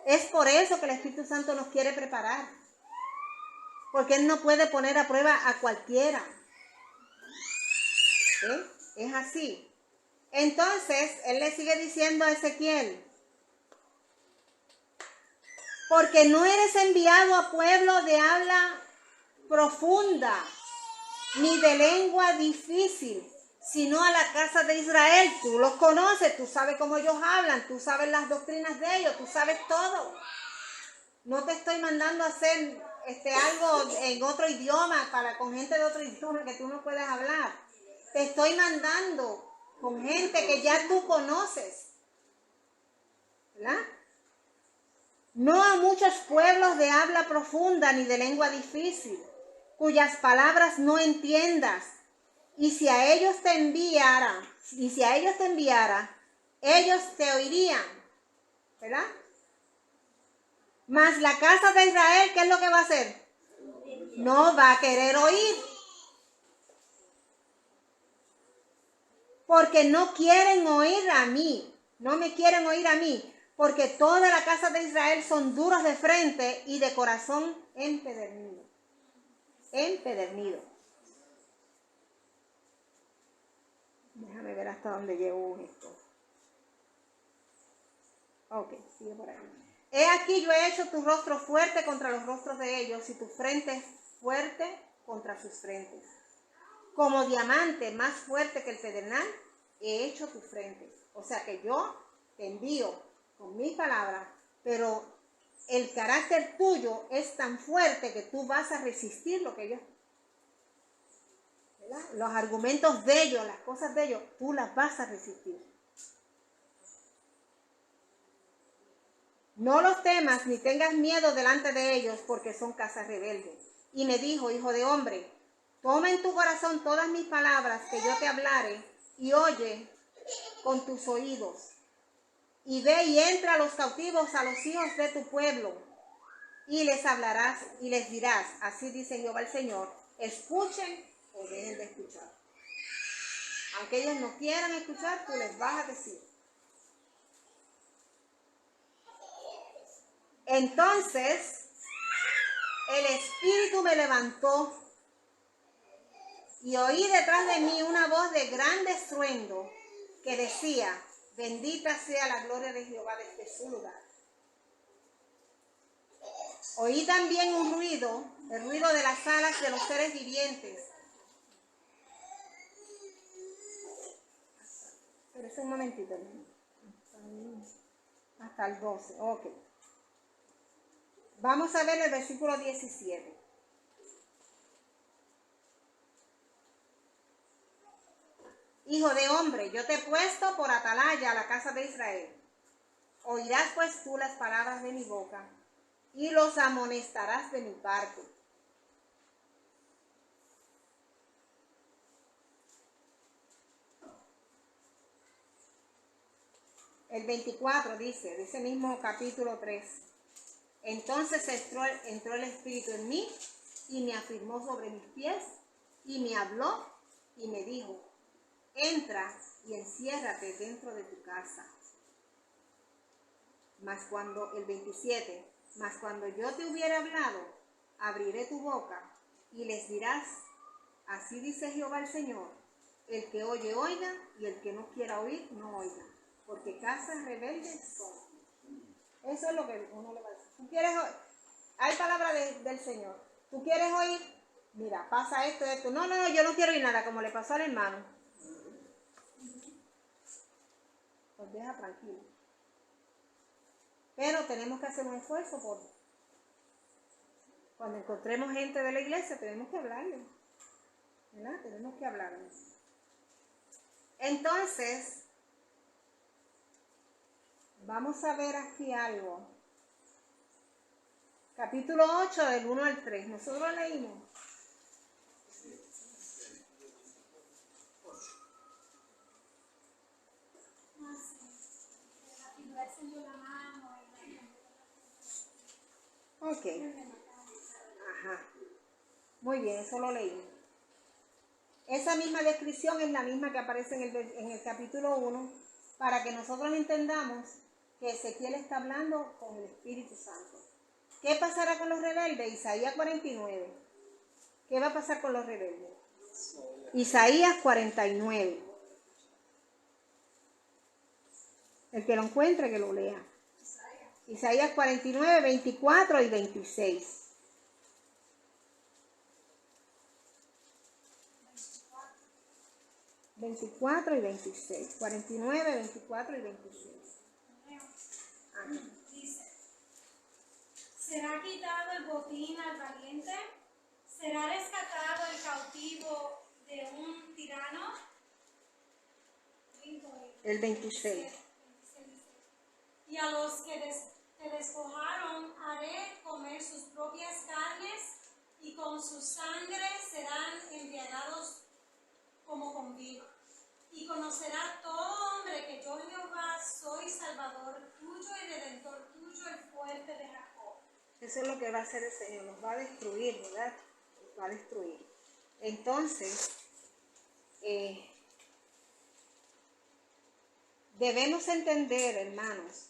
Es por eso que el Espíritu Santo nos quiere preparar, porque Él no puede poner a prueba a cualquiera. ¿Sí? Es así. Entonces, Él le sigue diciendo a Ezequiel, porque no eres enviado a pueblo de habla profunda, ni de lengua difícil, sino a la casa de Israel. Tú los conoces, tú sabes cómo ellos hablan, tú sabes las doctrinas de ellos, tú sabes todo. No te estoy mandando a hacer algo en otro idioma, con gente de otro idioma que tú no puedes hablar. Te estoy mandando con gente que ya tú conoces, ¿verdad? No a muchos pueblos de habla profunda ni de lengua difícil, cuyas palabras no entiendas. Y si a ellos te enviara, ellos te oirían, ¿verdad? Mas la casa de Israel, ¿qué es lo que va a hacer? No va a querer oír. Porque no quieren oír a mí. No me quieren oír a mí. Porque toda la casa de Israel son duros de frente y de corazón empedernido. Empedernido. Déjame ver hasta dónde llevo esto. Ok, sigue por ahí. He aquí yo he hecho tu rostro fuerte contra los rostros de ellos y tu frente fuerte contra sus frentes. Como diamante más fuerte que el pedernal, he hecho tu frente. O sea que yo te envío con mis palabras, pero el carácter tuyo es tan fuerte que tú vas a resistir lo que ellos, ¿verdad? Los argumentos de ellos, las cosas de ellos, tú las vas a resistir. No los temas ni tengas miedo delante de ellos, porque son casa rebelde. Y me dijo, hijo de hombre, toma en tu corazón todas mis palabras que yo te hablare, y oye con tus oídos. Y ve y entra a los cautivos, a los hijos de tu pueblo, y les hablarás y les dirás, así dice Jehová el Señor, escuchen o dejen de escuchar. Aunque ellos no quieran escuchar, tú les vas a decir. Entonces, el Espíritu me levantó y oí detrás de mí una voz de grande estruendo que decía, bendita sea la gloria de Jehová desde su lugar. Oí también un ruido, el ruido de las alas de los seres vivientes, Espérese un momentito, hermano. Hasta el 12, ok. Vamos a ver el versículo 17. Hijo de hombre, yo te he puesto por atalaya a la casa de Israel. Oirás pues tú las palabras de mi boca y los amonestarás de mi parte. El 24 dice, de ese mismo capítulo 3. Entonces entró el Espíritu en mí y me afirmó sobre mis pies y me habló y me dijo, entra y enciérrate dentro de tu casa. El 27, mas cuando yo te hubiere hablado, abriré tu boca y les dirás, así dice Jehová el Señor, el que oye, oiga, y el que no quiera oír, no oiga, porque casas rebeldes son. Eso es lo que uno le va a decir. ¿Tú quieres oír? Hay palabra del Señor. ¿Tú quieres oír? Mira, pasa esto, esto. No, yo no quiero oír nada, como le pasó al hermano. Pues deja tranquilo. Pero tenemos que hacer un esfuerzo por... Cuando encontremos gente de la iglesia, tenemos que hablarle. ¿Verdad? Tenemos que hablarle. Entonces, vamos a ver aquí algo. Capítulo 8, del 1 al 3. Nosotros leímos. Ok. Ajá. Muy bien, eso lo leí. Esa misma descripción es la misma que aparece en el capítulo 1, para que nosotros entendamos que Ezequiel está hablando con el Espíritu Santo. ¿Qué pasará con los rebeldes? Isaías 49. ¿Qué va a pasar con los rebeldes? Isaías 49. El que lo encuentre, que lo lea. Isaías 49, 24 y 26. 24 y 26. 49, 24 y 26. Ajá. Dice, ¿será quitado el botín al valiente? ¿Será rescatado el cautivo de un tirano? El 26. Y a los que te despojaron haré comer sus propias carnes, y con su sangre serán embriagados como con vino. Y conocerá todo hombre que yo Jehová soy Salvador tuyo y Redentor tuyo, el fuerte de Jacob. Eso es lo que va a hacer el Señor, nos va a destruir, ¿verdad? Nos va a destruir. Entonces, debemos entender, hermanos,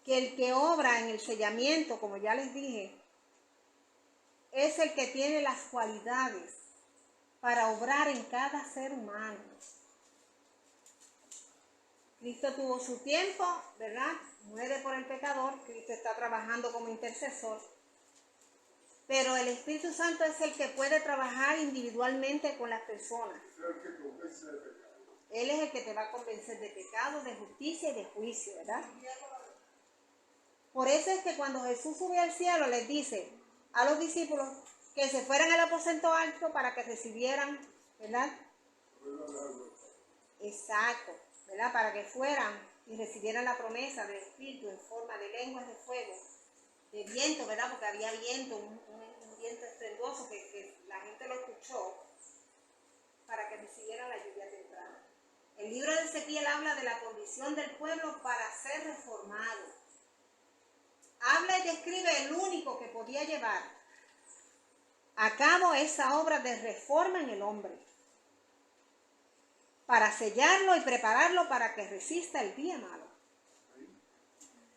que el que obra en el sellamiento, como ya les dije, es el que tiene las cualidades para obrar en cada ser humano. Cristo tuvo su tiempo, ¿verdad? Muere por el pecador, Cristo está trabajando como intercesor, pero el Espíritu Santo es el que puede trabajar individualmente con las personas. Él es el que te va a convencer de pecado, de justicia y de juicio, ¿verdad? Por eso es que cuando Jesús subió al cielo, les dice a los discípulos que se fueran al aposento alto para que recibieran, ¿verdad? Exacto, ¿verdad? Para que fueran y recibieran la promesa del Espíritu en forma de lenguas de fuego, de viento, ¿verdad? Porque había viento, un viento estruendoso que la gente lo escuchó, para que recibieran la lluvia temprana. El libro de Ezequiel habla de la condición del pueblo para ser reformado. Habla y describe el único que podía llevar a cabo esa obra de reforma en el hombre, para sellarlo y prepararlo para que resista el día malo.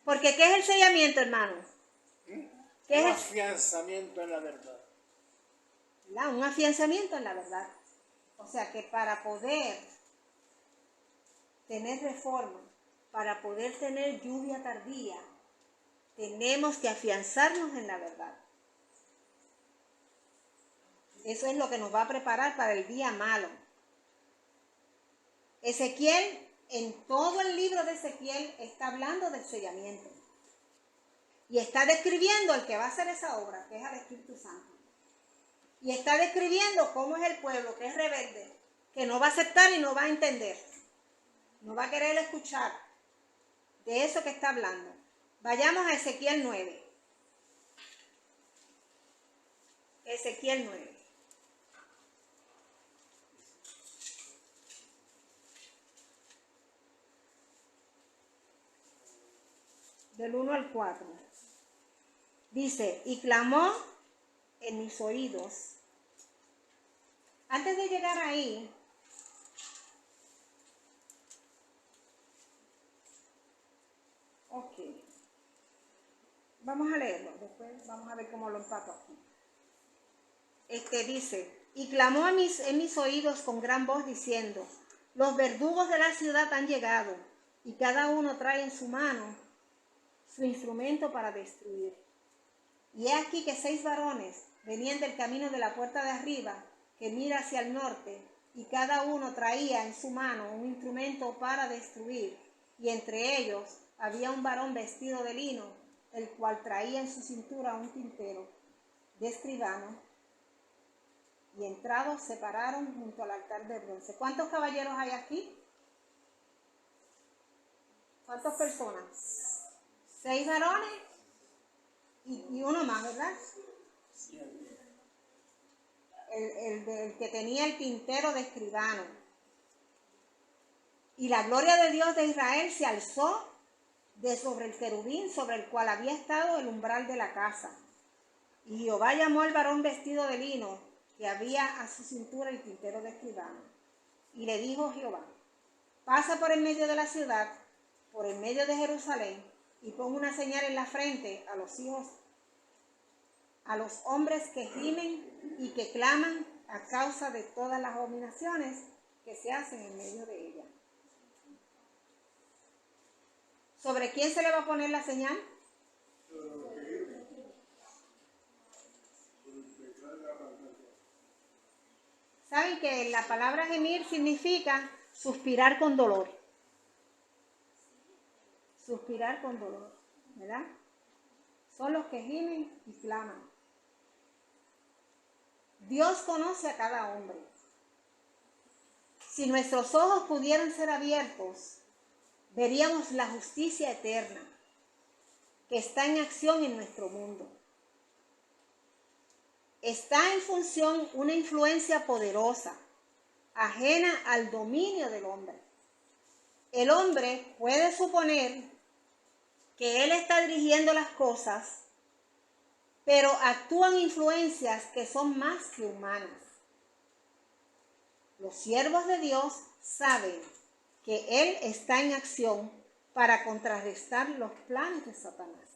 Porque ¿qué es el sellamiento, hermano? ¿Qué Un es afianzamiento en la verdad. un afianzamiento en la verdad? O sea que para poder tener reforma, para poder tener lluvia tardía, tenemos que afianzarnos en la verdad. Eso es lo que nos va a preparar para el día malo. Ezequiel, en todo el libro de Ezequiel, está hablando del sellamiento. Y está describiendo el que va a hacer esa obra, que es el Espíritu Santo. Y está describiendo cómo es el pueblo, que es rebelde, que no va a aceptar y no va a entender. No va a querer escuchar de eso que está hablando. Vayamos a Ezequiel 9. Ezequiel 9. Del 1 al 4. Dice, y clamó en mis oídos. Antes de llegar ahí, ok, vamos a leerlo, después vamos a ver cómo lo empato aquí. Dice, y clamó en mis oídos con gran voz diciendo, los verdugos de la ciudad han llegado, y cada uno trae en su mano su instrumento para destruir. Y he aquí que 6 varones venían del camino de la puerta de arriba, que mira hacia el norte, y cada uno traía en su mano un instrumento para destruir, y entre ellos había un varón vestido de lino, el cual traía en su cintura un tintero de escribano, y entrados se pararon junto al altar de bronce. ¿Cuántos caballeros hay aquí? ¿Cuántas personas? 6 varones y uno más, ¿verdad? El que tenía el tintero de escribano. Y la gloria de Dios de Israel se alzó de sobre el querubín sobre el cual había estado el umbral de la casa. Y Jehová llamó al varón vestido de lino, que había a su cintura el tintero de escribano. Y le dijo Jehová, pasa por en medio de la ciudad, por en medio de Jerusalén, y pon una señal en la frente a los hijos, a los hombres que gimen y que claman a causa de todas las abominaciones que se hacen en medio de ella. ¿Sobre quién se le va a poner la señal? ¿Saben que la palabra gemir significa suspirar con dolor? Suspirar con dolor, ¿verdad? Son los que gimen y claman. Dios conoce a cada hombre. Si nuestros ojos pudieran ser abiertos, veríamos la justicia eterna que está en acción en nuestro mundo. Está en función una influencia poderosa, ajena al dominio del hombre. El hombre puede suponer que él está dirigiendo las cosas, pero actúan influencias que son más que humanas. Los siervos de Dios saben que Él está en acción para contrarrestar los planes de Satanás.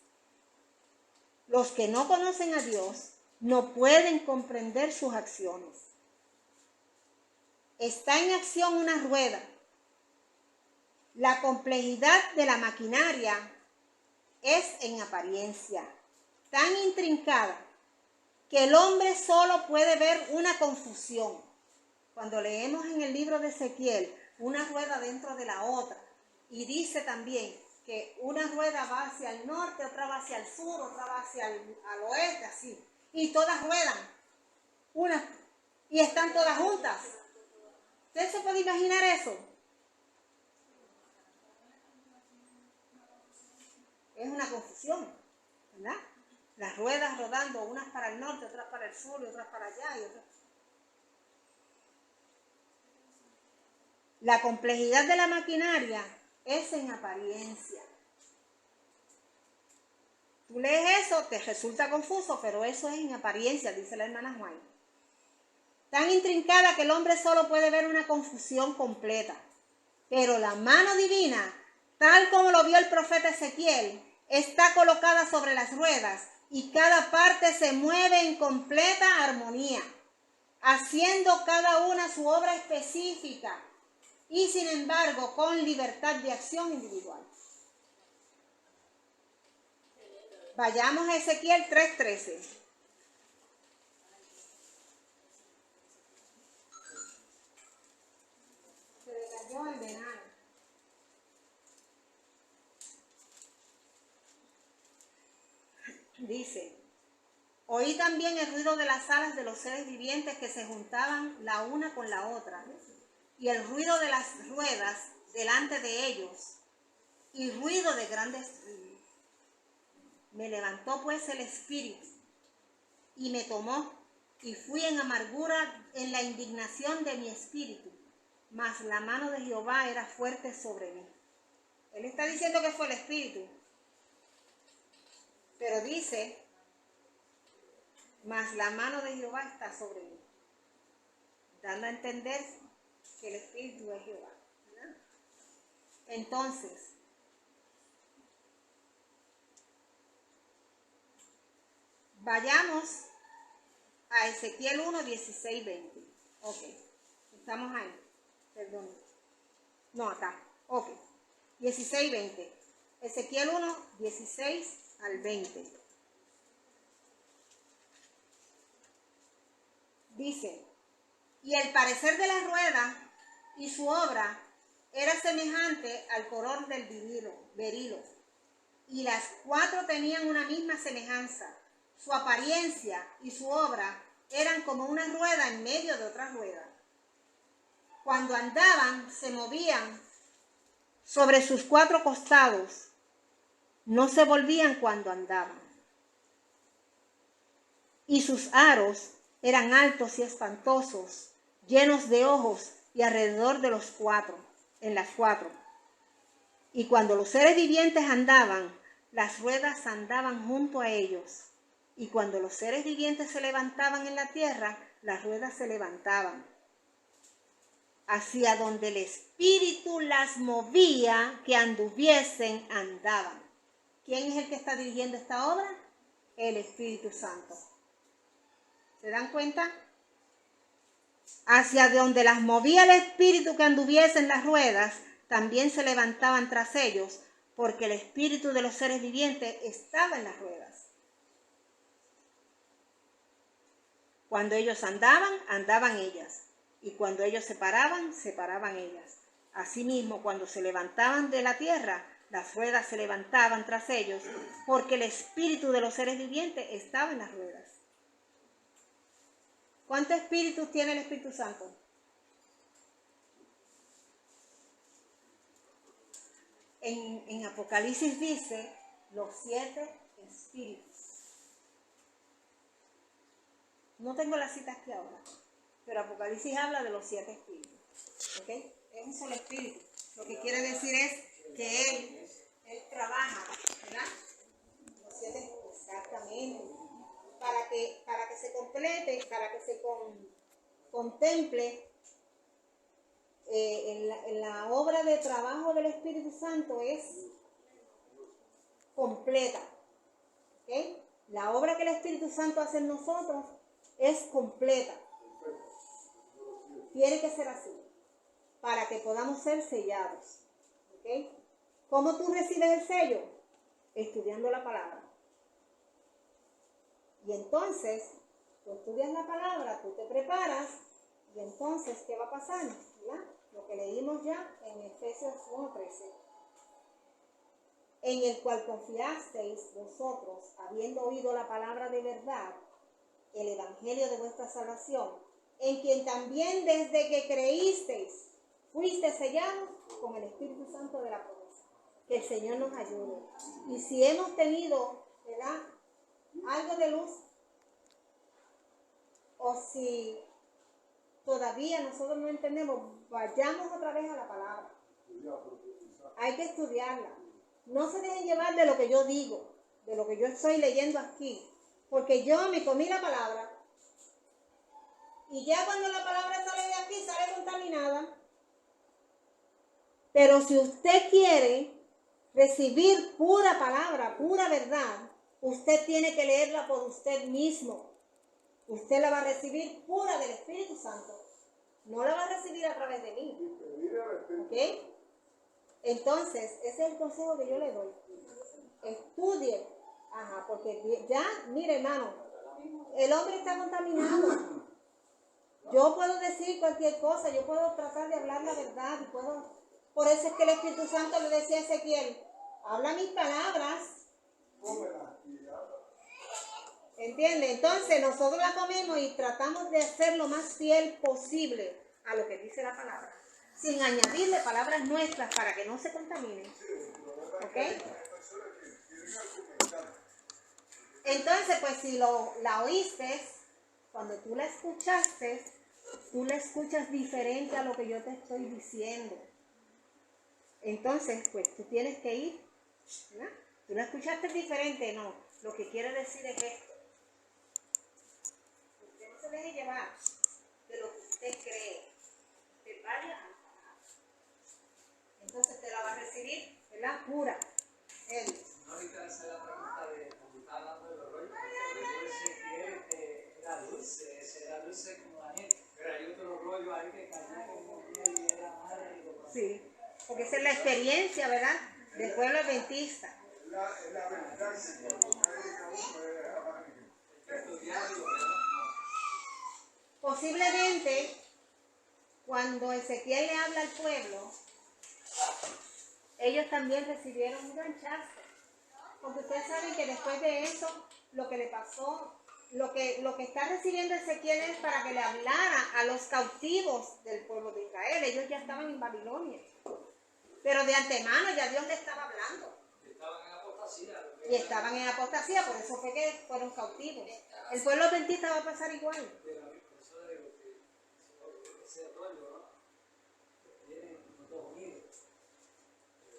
Los que no conocen a Dios no pueden comprender sus acciones. Está en acción una rueda. La complejidad de la maquinaria es en apariencia tan intrincada que el hombre solo puede ver una confusión. Cuando leemos en el libro de Ezequiel, una rueda dentro de la otra, y dice también que una rueda va hacia el norte, otra va hacia el sur, otra va hacia al oeste, así, y todas ruedan, y están todas juntas. ¿Usted se puede imaginar eso? Es una confusión, ¿verdad? Las ruedas rodando, unas para el norte, otras para el sur, y otras para allá, y otras. La complejidad de la maquinaria es en apariencia. Tú lees eso, te resulta confuso, pero eso es en apariencia, dice la hermana Juan. Tan intrincada que el hombre solo puede ver una confusión completa. Pero la mano divina, tal como lo vio el profeta Ezequiel, está colocada sobre las ruedas y cada parte se mueve en completa armonía, haciendo cada una su obra específica y sin embargo con libertad de acción individual. Vayamos a Ezequiel 3:13. Se le cayó. Oh, el venado. Dice, oí también el ruido de las alas de los seres vivientes que se juntaban la una con la otra, y el ruido de las ruedas delante de ellos, y ruido de grandes ríos. Me levantó pues el espíritu, y me tomó, y fui en amargura en la indignación de mi espíritu, mas la mano de Jehová era fuerte sobre mí. Él está diciendo que fue el espíritu, pero dice, mas la mano de Jehová está sobre mí, dando a entender que el espíritu es Jehová, ¿verdad? Entonces, vayamos a Ezequiel 1, 16, 20. Ok, estamos ahí, perdón. No, acá, ok. 16, 20. Ezequiel 1, 16 al 20. Dice, y el parecer de la rueda y su obra era semejante al color del berilo, y las cuatro tenían una misma semejanza. Su apariencia y su obra eran como una rueda en medio de otra rueda. Cuando andaban, se movían sobre sus cuatro costados, no se volvían cuando andaban. Y sus aros eran altos y espantosos, llenos de ojos y alrededor de los cuatro, en las cuatro. Y cuando los seres vivientes andaban, las ruedas andaban junto a ellos. Y cuando los seres vivientes se levantaban en la tierra, las ruedas se levantaban. Hacia donde el Espíritu las movía, que anduviesen, andaban. ¿Quién es el que está dirigiendo esta obra? El Espíritu Santo. ¿Se dan cuenta? Hacia donde las movía el Espíritu que anduviesen las ruedas, también se levantaban tras ellos, porque el Espíritu de los seres vivientes estaba en las ruedas. Cuando ellos andaban, andaban ellas, y cuando ellos se paraban, se paraban ellas. Asimismo, cuando se levantaban de la tierra, las ruedas se levantaban tras ellos, porque el Espíritu de los seres vivientes estaba en las ruedas. ¿Cuántos espíritus tiene el Espíritu Santo? En Apocalipsis dice los 7 espíritus. No tengo la cita aquí ahora, pero Apocalipsis habla de los 7 espíritus. ¿Ok? Es un solo espíritu. Lo que quiere decir es que Él trabaja, ¿verdad? Los 7, exactamente. Para que se complete, para que se contemple en la obra de trabajo del Espíritu Santo es completa. ¿Okay? La obra que el Espíritu Santo hace en nosotros es completa. Tiene que ser así, para que podamos ser sellados. ¿Okay? ¿Cómo tú recibes el sello? Estudiando la palabra. Y entonces, tú estudias la palabra, tú te preparas, y entonces, ¿qué va a pasar? ¿Ya? Lo que leímos ya en Efesios 1:13. En el cual confiasteis vosotros, habiendo oído la palabra de verdad, el evangelio de vuestra salvación, en quien también desde que creísteis, fuisteis sellados con el Espíritu Santo de la promesa. Que el Señor nos ayude. Y si hemos tenido, ¿verdad?, algo de luz, o si todavía nosotros no entendemos, vayamos otra vez a la palabra. Hay que estudiarla. No se dejen llevar de lo que yo digo, de lo que yo estoy leyendo aquí, porque yo me comí la palabra y ya cuando la palabra sale de aquí sale contaminada. Pero si usted quiere recibir pura palabra, pura verdad, usted tiene que leerla por usted mismo. Usted la va a recibir pura del Espíritu Santo. No la va a recibir a través de mí. ¿Ok? Entonces, ese es el consejo que yo le doy. Estudie. Ajá, porque ya, mire hermano, el hombre está contaminado. Yo puedo decir cualquier cosa, yo puedo tratar de hablar la verdad y puedo... Por eso es que el Espíritu Santo le decía a Ezequiel, habla mis palabras. Cómela y habla. ¿Entiende? Entonces nosotros la comemos y tratamos de ser lo más fiel posible a lo que dice la palabra, sin añadirle palabras nuestras para que no se contaminen. ¿Ok? Entonces, pues si la oíste, cuando tú la escuchaste, tú la escuchas diferente a lo que yo te estoy diciendo. Entonces, pues tú tienes que ir, ¿verdad? Tú la escuchaste diferente, no. Lo que quiere decir es esto. Usted no se deje llevar de lo que usted cree. Te vaya a parar. Entonces te la va a recibir, ¿verdad? Pura. Él. No, ahorita hacer la pregunta de cuando está hablando de los rollos, porque yo que era dulce, ese era dulce como Daniel, pero hay otro rollo ahí que caía como miel y era amargo. Sí, porque esa es la experiencia, ¿verdad? Del pueblo adventista. La verdad que cuando predica uno es amargo. Estudiarlo, Posiblemente, cuando Ezequiel le habla al pueblo, ellos también recibieron un ganchazo. Porque ustedes saben que después de eso, lo que le pasó, lo que está recibiendo Ezequiel es para que le hablara a los cautivos del pueblo de Israel. Ellos ya estaban en Babilonia. Pero de antemano ya Dios le estaba hablando. estaban en apostasía. Y estaban en apostasía, por eso fue que fueron cautivos. El pueblo adventista va a pasar igual. Eso de lo que ese rollo, ¿no? Vienen los dos unidos.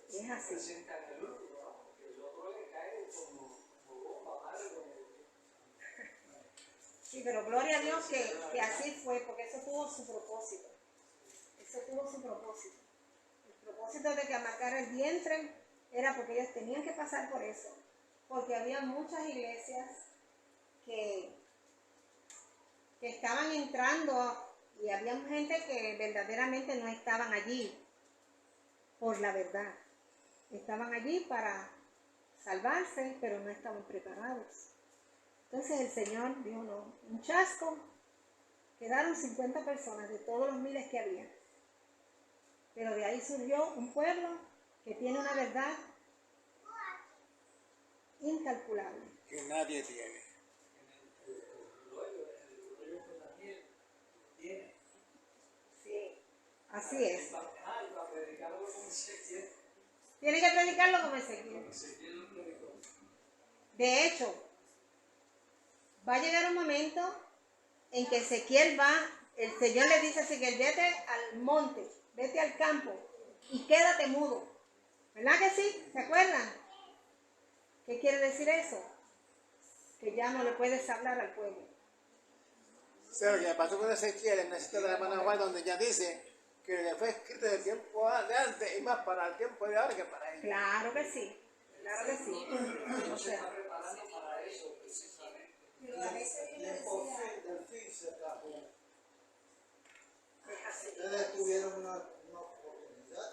Es así. Presentan el último, ¿no? Porque el otro le cae como bomba, madre, con el... Sí, pero gloria a Dios que así fue, porque eso tuvo su propósito. Eso tuvo su propósito. El propósito de que amarcara el vientre era porque ellos tenían que pasar por eso. Porque había muchas iglesias que estaban entrando y había gente que verdaderamente no estaban allí por la verdad. Estaban allí para salvarse, pero no estaban preparados. Entonces el Señor dijo, no, un chasco, quedaron 50 personas de todos los miles que había. Pero de ahí surgió un pueblo que tiene una verdad incalculable. Que nadie tiene. El rollo con la miel tiene. Sí, así es. Y para predicarlo como Ezequiel. Tiene que predicarlo como Ezequiel. Ezequiel lo predicó. De hecho, va a llegar un momento en que Ezequiel el Señor le dice a Ezequiel, vete al monte, vete al campo y quédate mudo. ¿Verdad que sí? ¿Se acuerdan? ¿Qué quiere decir eso? Que ya no le puedes hablar al pueblo. O sea, lo que pasó con Ezequiel en la cita de la hermana Juan, donde ya dice que le fue escrito de tiempo de antes y más para el tiempo de ahora que para ella. Claro que sí, claro que sí. O sea, Está preparando para eso, precisamente. Pero a veces yo le decía, del fin se acabó. es así. Ustedes tuvieron una oportunidad.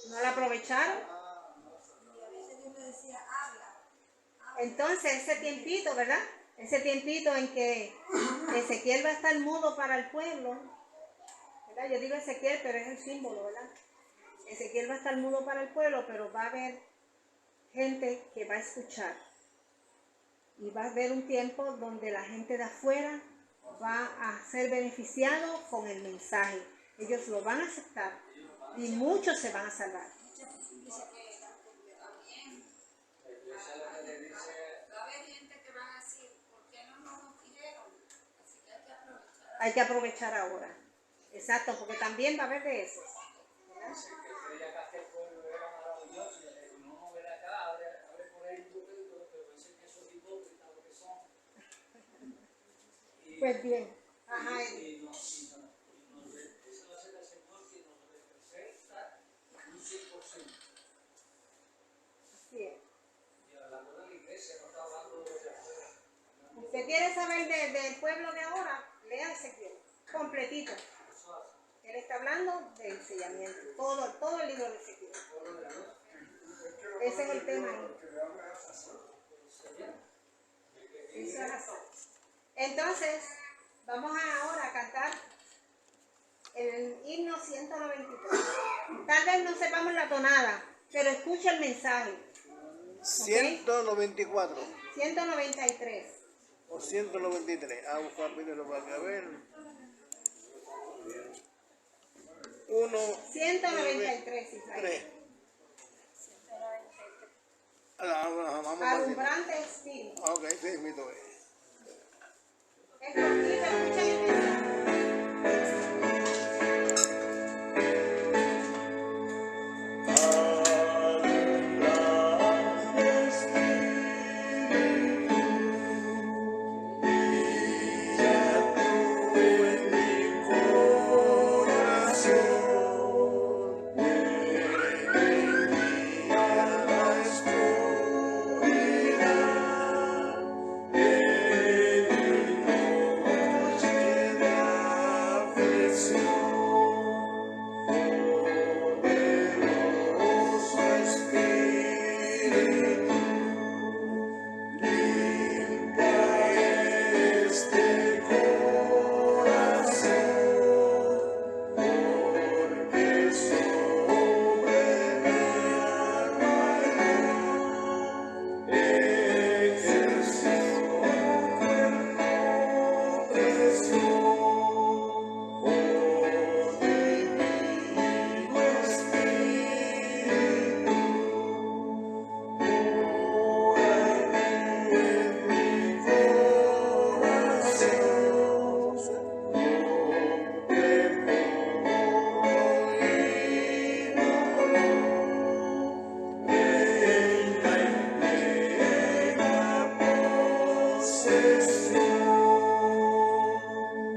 ¿No la aprovecharon? y a veces Dios me decía, habla. Entonces ese tiempito, ¿verdad? Ese tiempito en que Ezequiel va a estar mudo para el pueblo, ¿verdad? Yo digo Ezequiel, pero es el símbolo, ¿verdad? Ezequiel va a estar mudo para el pueblo, pero va a haber gente que va a escuchar. Y va a haber un tiempo donde la gente de afuera va a ser beneficiado con el mensaje. Ellos lo van a aceptar y muchos se van a salvar. Dice que también La iglesia lo que le dice, va a haber gente que van a decir, ¿por qué no nos dijeron? Así que hay que aprovechar. Hay que aprovechar ahora. Exacto, porque también va a haber de eso. dice que creía que aquel pueblo era maravilloso. Y le digo, no, ven acá, abre por ahí un poquito, pero dicen que esos hipócritas lo que son. Y, Pues bien. Ajá. ese va a ser el Señor que nos representa un 100%. Así es. Y hablando de la iglesia, no está hablando de afuera. ¿Usted quiere saber del pueblo de ahora? Lea Ezequiel, completito. Él está hablando del sellamiento, todo el libro de Ezequiel. Ese es el tema ahí. Eso es así. Entonces, Vamos ahora a cantar el himno 193. Tal vez no sepamos la tonada, pero escucha el mensaje. 194 193. o 193. Ah, buscar primero para que ver. 193, Israel. 3. Vamos a Alumbrante espíritu. Ok, sí, mito. Es cortito, escucha el mensaje.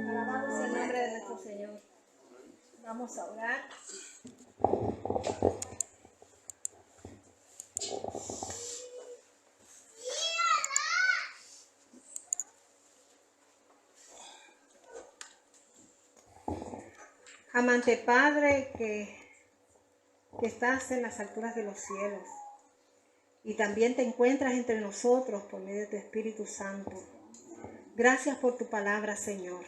Alabado sea el nombre de nuestro Señor. Vamos a orar. Amante Padre que estás en las alturas de los cielos y también te encuentras entre nosotros por medio de tu Espíritu Santo. Gracias por tu palabra, Señor.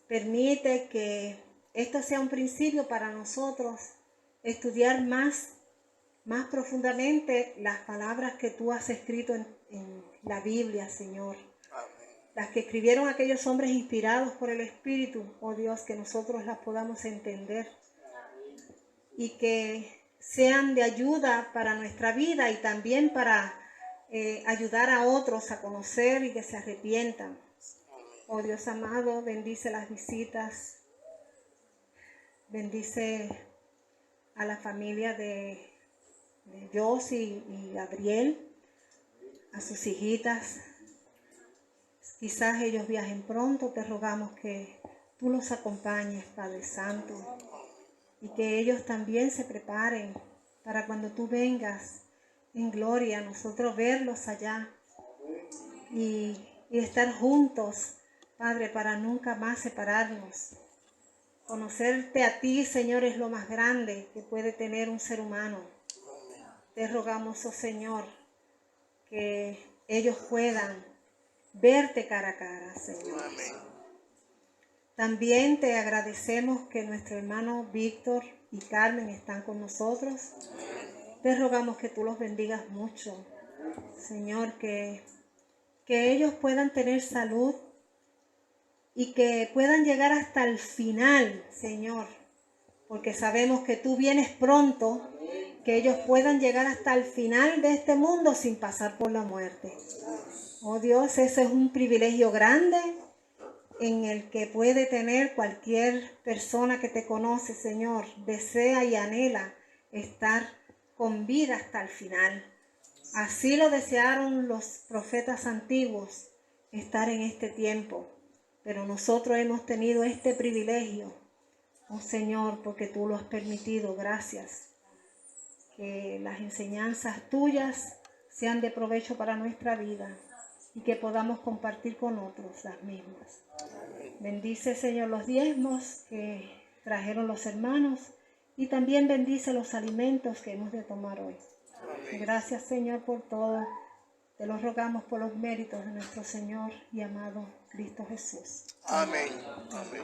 Permite que esto sea un principio para nosotros, estudiar más profundamente las palabras que tú has escrito en la Biblia, Señor. Las que escribieron aquellos hombres inspirados por el Espíritu, oh Dios, que nosotros las podamos entender y que sean de ayuda para nuestra vida y también para ayudar a otros a conocer y que se arrepientan. Oh Dios amado, bendice las visitas, bendice a la familia de Josie y Gabriel, a sus hijitas. Quizás ellos viajen pronto, te rogamos que tú los acompañes, Padre Santo, y que ellos también se preparen para cuando tú vengas en gloria, nosotros verlos allá y estar juntos, Padre, para nunca más separarnos. Conocerte a ti, Señor, es lo más grande que puede tener un ser humano. Te rogamos, oh Señor, que ellos puedan verte cara a cara, Señor. Amén. También te agradecemos que nuestro hermano Víctor y Carmen están con nosotros. Te rogamos que tú los bendigas mucho, Señor, que ellos puedan tener salud y que puedan llegar hasta el final, Señor, porque sabemos que tú vienes pronto, que ellos puedan llegar hasta el final de este mundo sin pasar por la muerte. Oh Dios, ese es un privilegio grande en el que puede tener cualquier persona que te conoce, Señor. Desea y anhela estar con vida hasta el final. Así lo desearon los profetas antiguos, estar en este tiempo. Pero nosotros hemos tenido este privilegio, oh Señor, porque tú lo has permitido. Gracias. Que las enseñanzas tuyas sean de provecho para nuestra vida y que podamos compartir con otros las mismas. Bendice, Señor, los diezmos que trajeron los hermanos y también bendice los alimentos que hemos de tomar hoy. Gracias, Señor, por todo. Te lo rogamos por los méritos de nuestro Señor y amado Cristo Jesús. Amén. Amén.